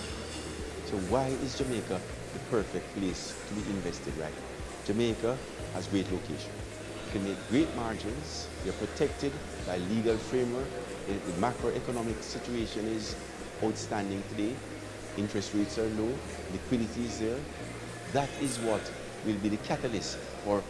So why is Jamaica the perfect place to be invested right now? Jamaica has great location. You can make great margins. You're protected by legal framework. The macroeconomic situation is outstanding today. Interest rates are low. Liquidity is there. That is what will be the catalyst for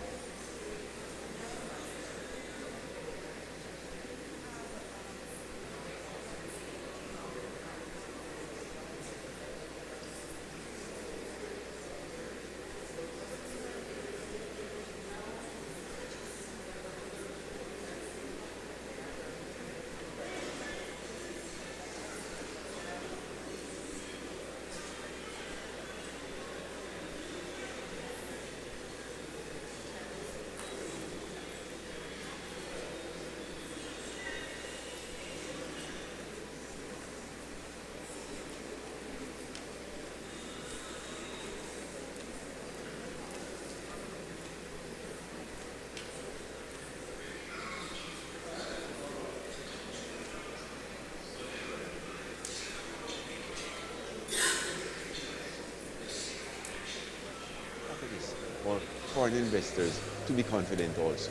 for foreign investors to be confident also.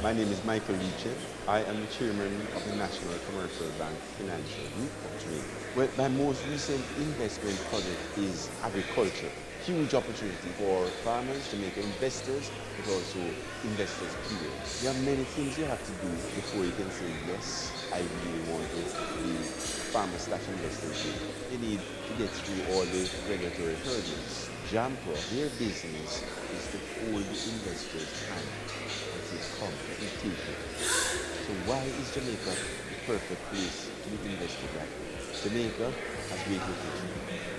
My name is Michael Lucien. I am the chairman of the National Commercial Bank Financial Group of Jamaica. Well, my most recent investment project is agriculture. huge opportunity for farmers, Jamaica investors, but also investors period. There are many things you have to do before you can say, yes, I really want to be farmer slash investors. You need to get through all the regulatory hurdles. JAMPA, their business is to hold the investors' hand and say, come, let me take it. So why is Jamaica the perfect place to be invested right now? Jamaica has great location.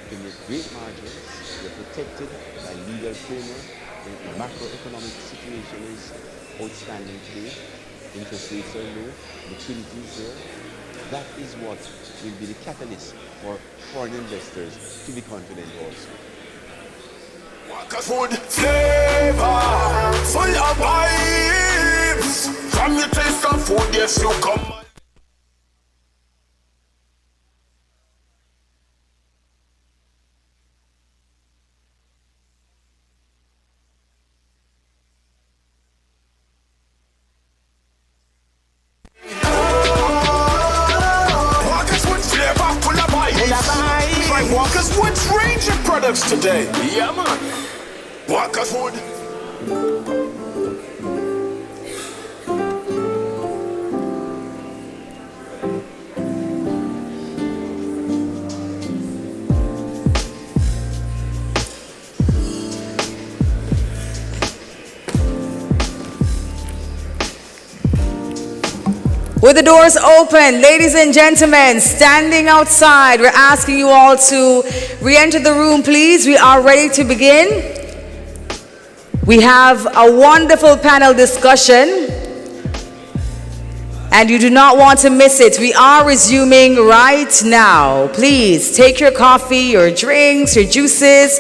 You can make great margins. You're protected by legal framework. The macroeconomic situation is outstanding today. Interest rates are low. Liquidity is there. That is what will be the catalyst for foreign investors to be confident also. Food flavor, full of vibes. From your taste of food, yes, you come. Walker's Wood's range of products today. Yeah, man. Walker's Wood. With the doors open, ladies and gentlemen, standing outside, we're asking you all to re-enter the room, please. We are ready to begin. We have a wonderful panel discussion, and you do not want to miss it. We are resuming right now. Please take your coffee, your drinks, your juices,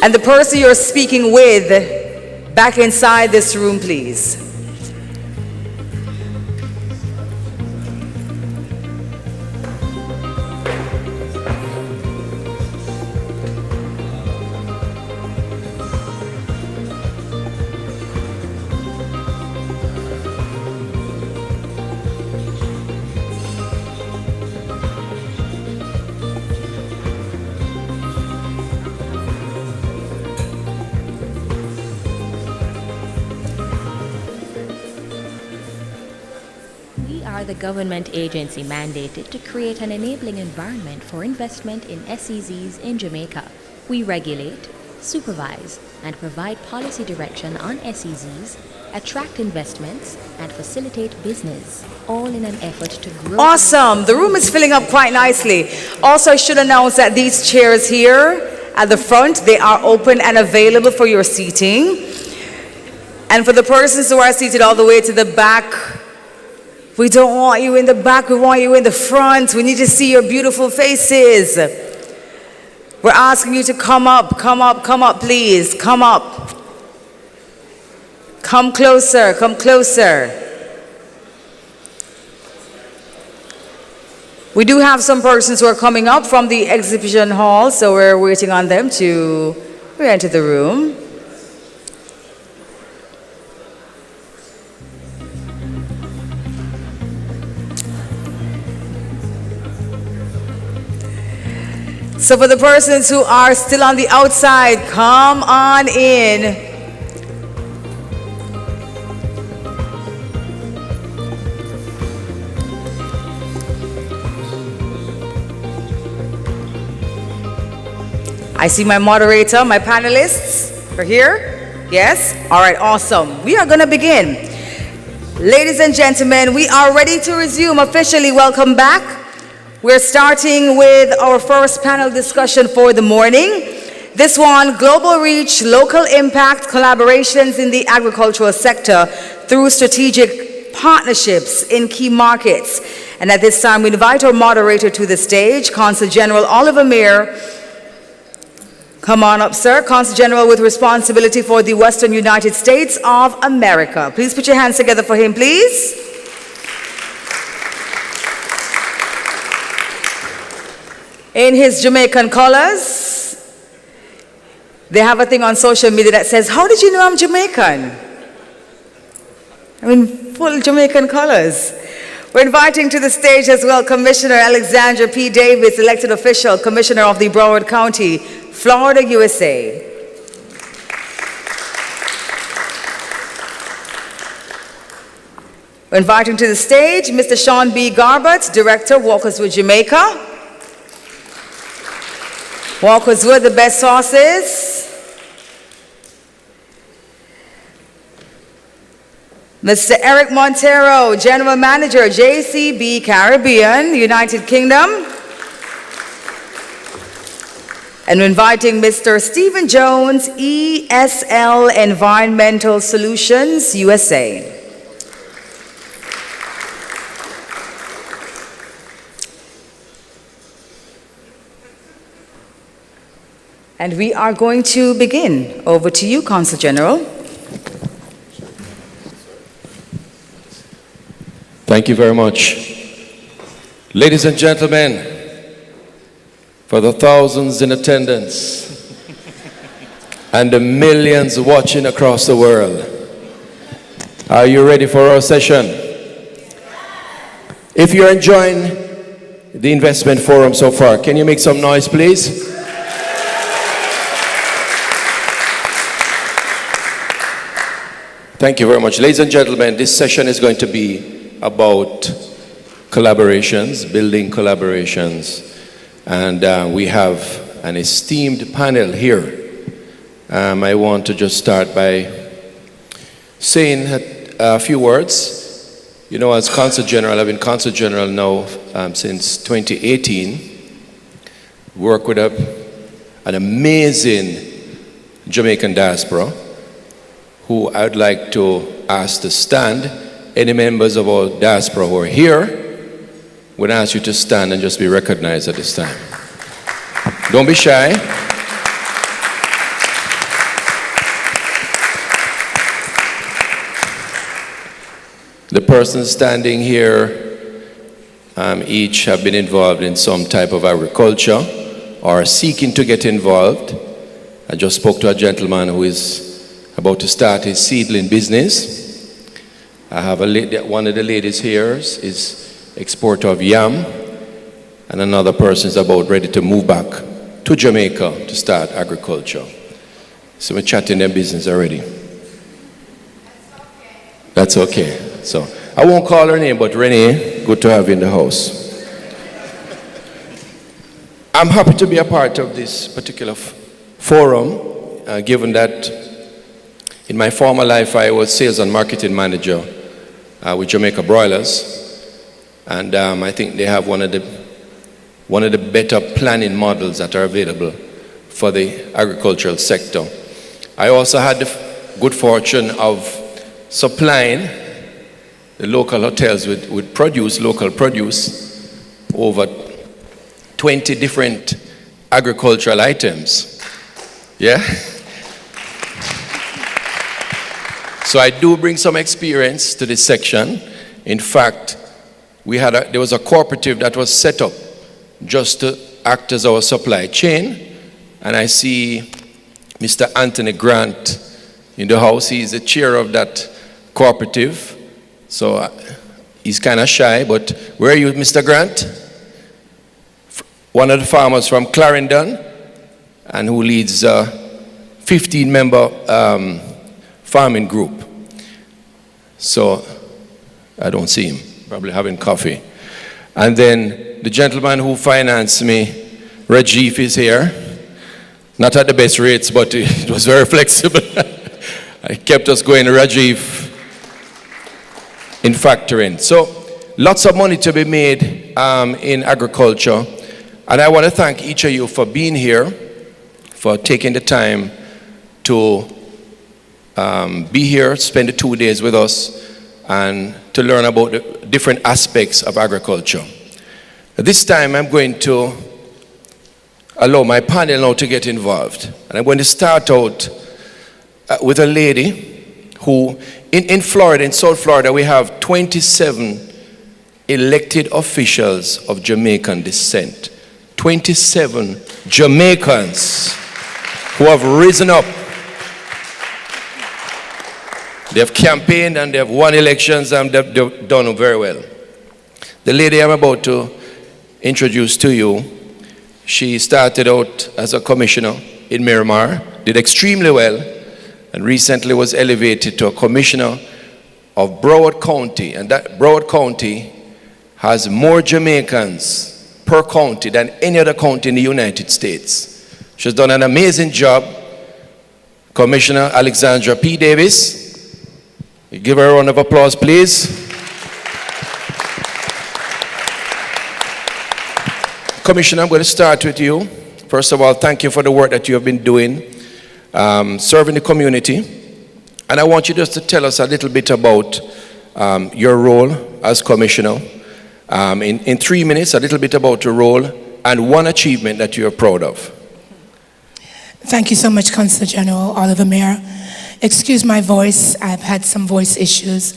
and the person you're speaking with back inside this room, please. The government agency mandated to create an enabling environment for investment in SEZs in Jamaica. We regulate, supervise, and provide policy direction on SEZs, attract investments, and facilitate business, all in an effort to grow. Awesome. The room is filling up quite nicely. Also, I should announce that these chairs here at the front, they are open and available for your seating. And for the persons who are seated all the way to the back, we don't want you in the back, we want you in the front. We need to see your beautiful faces. We're asking you to come up, please. Come up. Come closer, come closer. We do have some persons who are coming up from the exhibition hall, so we're waiting on them to re-enter the room. So for the persons who are still on the outside, come on in. I see my moderator, my panelists are here. Yes? All right, awesome. We are going to begin. Ladies and gentlemen, we are ready to resume officially. Welcome back. We're starting with our first panel discussion for the morning. This one, global reach, local impact, collaborations in the agricultural sector through strategic partnerships in key markets. And at this time, we invite our moderator to the stage, Consul General Oliver Mayer. Come on up, sir. Consul General with responsibility for the Western United States of America. Please put your hands together for him, please. In his Jamaican colors, they have a thing on social media that says, "How did you know I'm Jamaican?" I mean, full Jamaican colors. We're inviting to the stage as well Commissioner Alexandra P. Davis, elected official, Commissioner of the Broward County Florida, USA. We're inviting to the stage Mr. Sean B. Garbett, Director, Walkers with Jamaica. Walkers with the best sauces. Mr. Eric Montero, General Manager, JCB Caribbean, United Kingdom. And we're inviting Mr. Stephen Jones, ESL Environmental Solutions, USA. And we are going to begin. Over to you, Consul General. Thank you very much. Ladies and gentlemen, for the thousands in attendance and the millions watching across the world, are you ready for our session? If you're enjoying the investment forum so far, can you make some noise, please? Thank you very much. Ladies and gentlemen, this session is going to be about collaborations, building collaborations. And we have an esteemed panel here. I want to just start by saying a few words. You know, as Consul General, I've been Consul General now since 2018. Work with an amazing Jamaican diaspora, who I'd like to ask to stand. Any members of our diaspora who are here, would ask you to stand and just be recognized at this time. Don't be shy. The persons standing here each have been involved in some type of agriculture or seeking to get involved. I just spoke to a gentleman who is about to start his seedling business. I have a lady, one of the ladies here is exporter of yam, and another person is about ready to move back to Jamaica to start agriculture. So we're chatting their business already. That's okay. So I won't call her name, but Renee, good to have you in the house. I'm happy to be a part of this particular forum, given that in my former life I was sales and marketing manager with Jamaica Broilers, and I think they have one of the better planning models that are available for the agricultural sector. I also had the good fortune of supplying the local hotels with produce, local produce, over 20 different agricultural items. Yeah? So I do bring some experience to this section. In fact, there was a cooperative that was set up just to act as our supply chain. And I see Mr. Anthony Grant in the house. He's the chair of that cooperative. So he's kind of shy, but where are you, Mr. Grant? One of the farmers from Clarendon, and who leads a 15-member farming group. So I don't see him, probably having coffee. And then the gentleman who financed me, Rajiv, is here. Not at the best rates, but it was very flexible. I kept us going, Rajiv, in factoring. So lots of money to be made in agriculture. And I want to thank each of you for being here, for taking the time to be here, spend the 2 days with us, and to learn about the different aspects of agriculture. At this time, I'm going to allow my panel now to get involved. And I'm going to start out with a lady who, in Florida, in South Florida, we have 27 elected officials of Jamaican descent. 27 Jamaicans who have risen up. They have campaigned and they have won elections and they've done very well. The lady I'm about to introduce to you She started out as a commissioner in Miramar, did extremely well, and recently was elevated to a commissioner of Broward County. And that Broward County has more Jamaicans per county than any other county in the United States. She's done an amazing job. Commissioner Alexandra P. Davis. Give her a round of applause, please. Commissioner, I'm going to start with you. First of all, thank you for the work that you have been doing, serving the community. And I want you just to tell us a little bit about your role as commissioner. In 3 minutes, a little bit about your role and one achievement that you are proud of. Thank you so much, Consul General Oliver Mayer. Excuse my voice, I've had some voice issues,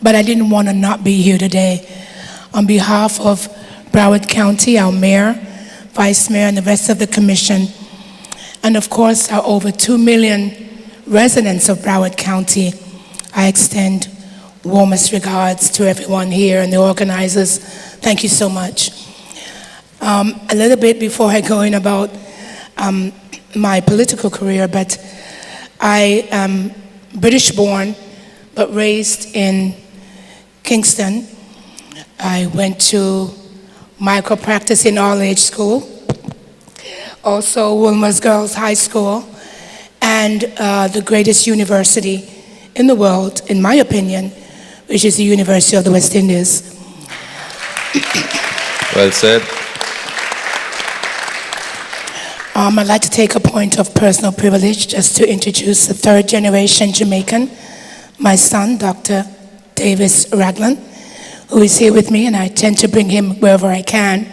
but I didn't want to not be here today. On behalf of Broward County, our mayor, vice mayor, and the rest of the commission, and of course our over 2 million residents of Broward County, I extend warmest regards to everyone here and the organizers. Thank you so much. A little bit before I go in about my political career, but I am British born but raised in Kingston. I went to micro practice in all-age school, also Wilmer's Girls High School, and the greatest university in the world, in my opinion, which is the University of the West Indies. Well said. I'd like to take a point of personal privilege just to introduce the third generation Jamaican, my son, Dr. Davis Raglan, who is here with me, and I tend to bring him wherever I can,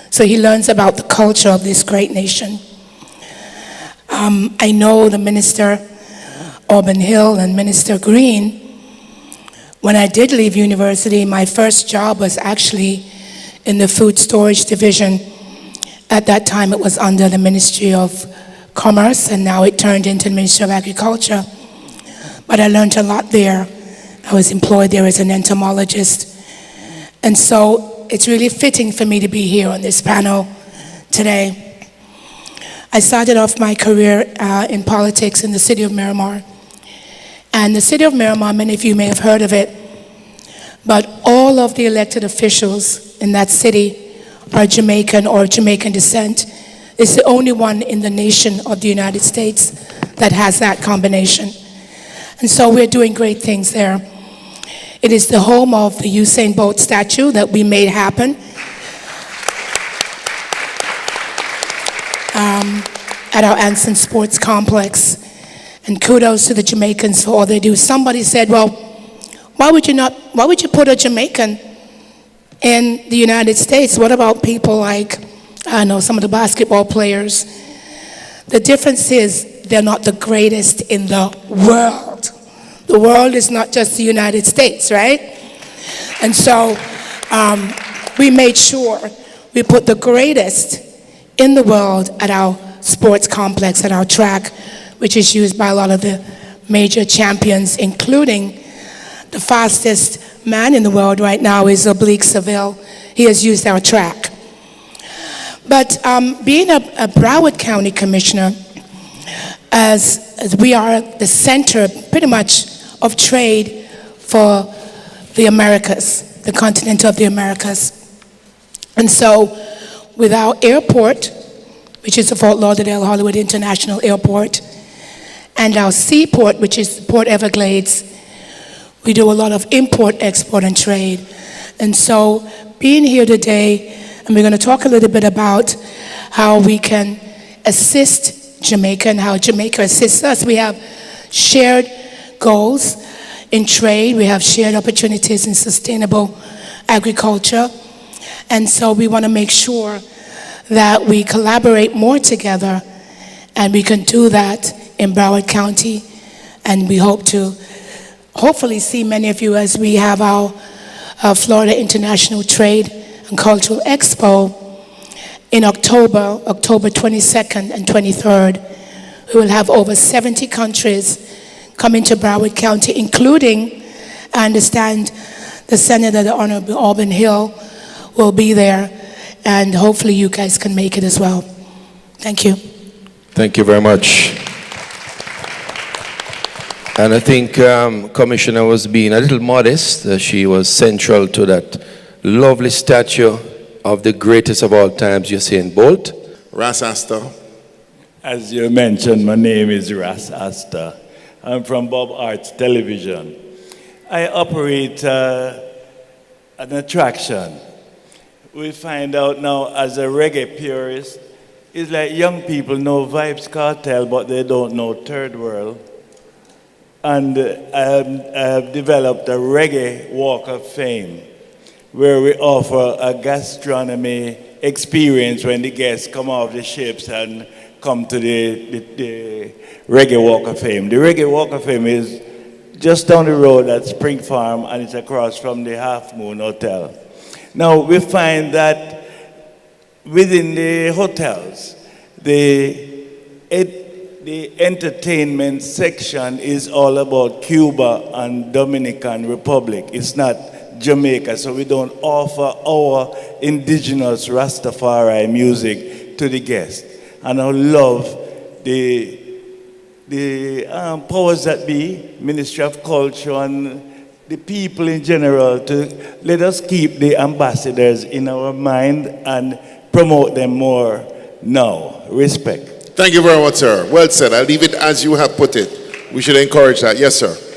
so he learns about the culture of this great nation. I know the Minister Auburn Hill and Minister Green. When I did leave university, my first job was actually in the food storage division. At that time, it was under the Ministry of Commerce, and now it turned into the Ministry of Agriculture. But I learned a lot there. I was employed there as an entomologist. And so it's really fitting for me to be here on this panel today. I started off my career in politics in the city of Miramar. And the city of Miramar, many of you may have heard of it, but all of the elected officials in that city are Jamaican or Jamaican descent. It's the only one in the nation of the United States that has that combination. And so we're doing great things there. It is the home of the Usain Bolt statue that we made happen. At our Anson Sports Complex. And kudos to the Jamaicans for all they do. Somebody said, well, why would you put a Jamaican in the United States? What about people like, I know, some of the basketball players? The difference is they're not the greatest in the world. The world is not just the United States, right? And so we made sure we put the greatest in the world at our sports complex, at our track, which is used by a lot of the major champions, including the fastest man in the world right now is Oblique Seville. He has used our track. But being a Broward County Commissioner, as we are the center pretty much of trade for the Americas, the continent of the Americas. And so with our airport, which is the Fort Lauderdale Hollywood International Airport, and our seaport, which is Port Everglades, we do a lot of import, export, and trade. And so being here today, and we're going to talk a little bit about how we can assist Jamaica and how Jamaica assists us. We have shared goals in trade. We have shared opportunities in sustainable agriculture. And so we want to make sure that we collaborate more together, and we can do that in Broward County. And we hope to hopefully see many of you as we have our Florida International Trade and Cultural Expo in October 22nd and 23rd. We will have over 70 countries coming to Broward County, including, I understand, the Senator, the Honorable Auburn Hill, will be there. and hopefully you guys can make it as well. Thank you. Thank you very much. And I think Commissioner was being a little modest. She was central to that lovely statue of the greatest of all times, Usain Bolt. Ras Asta. As you mentioned, my name is Ras Asta. I'm from BobArts Television. I operate an attraction. We find out now as a reggae purist, it's like young people know Vibes Cartel, but they don't know Third World. And I've developed a Reggae Walk of Fame, where we offer a gastronomy experience when the guests come off the ships and come to the Reggae Walk of Fame. The Reggae Walk of Fame is just down the road at Spring Farm, and it's across from the Half Moon Hotel. Now, we find that within the hotels, the entertainment section is all about Cuba and Dominican Republic. It's not Jamaica, so we don't offer our indigenous Rastafari music to the guests. And I love the powers that be, Ministry of Culture, and the people in general to let us keep the ambassadors in our mind and promote them more now. Respect. Thank you very much, sir. Well said. I'll leave it as you have put it. We should encourage that. Yes, sir.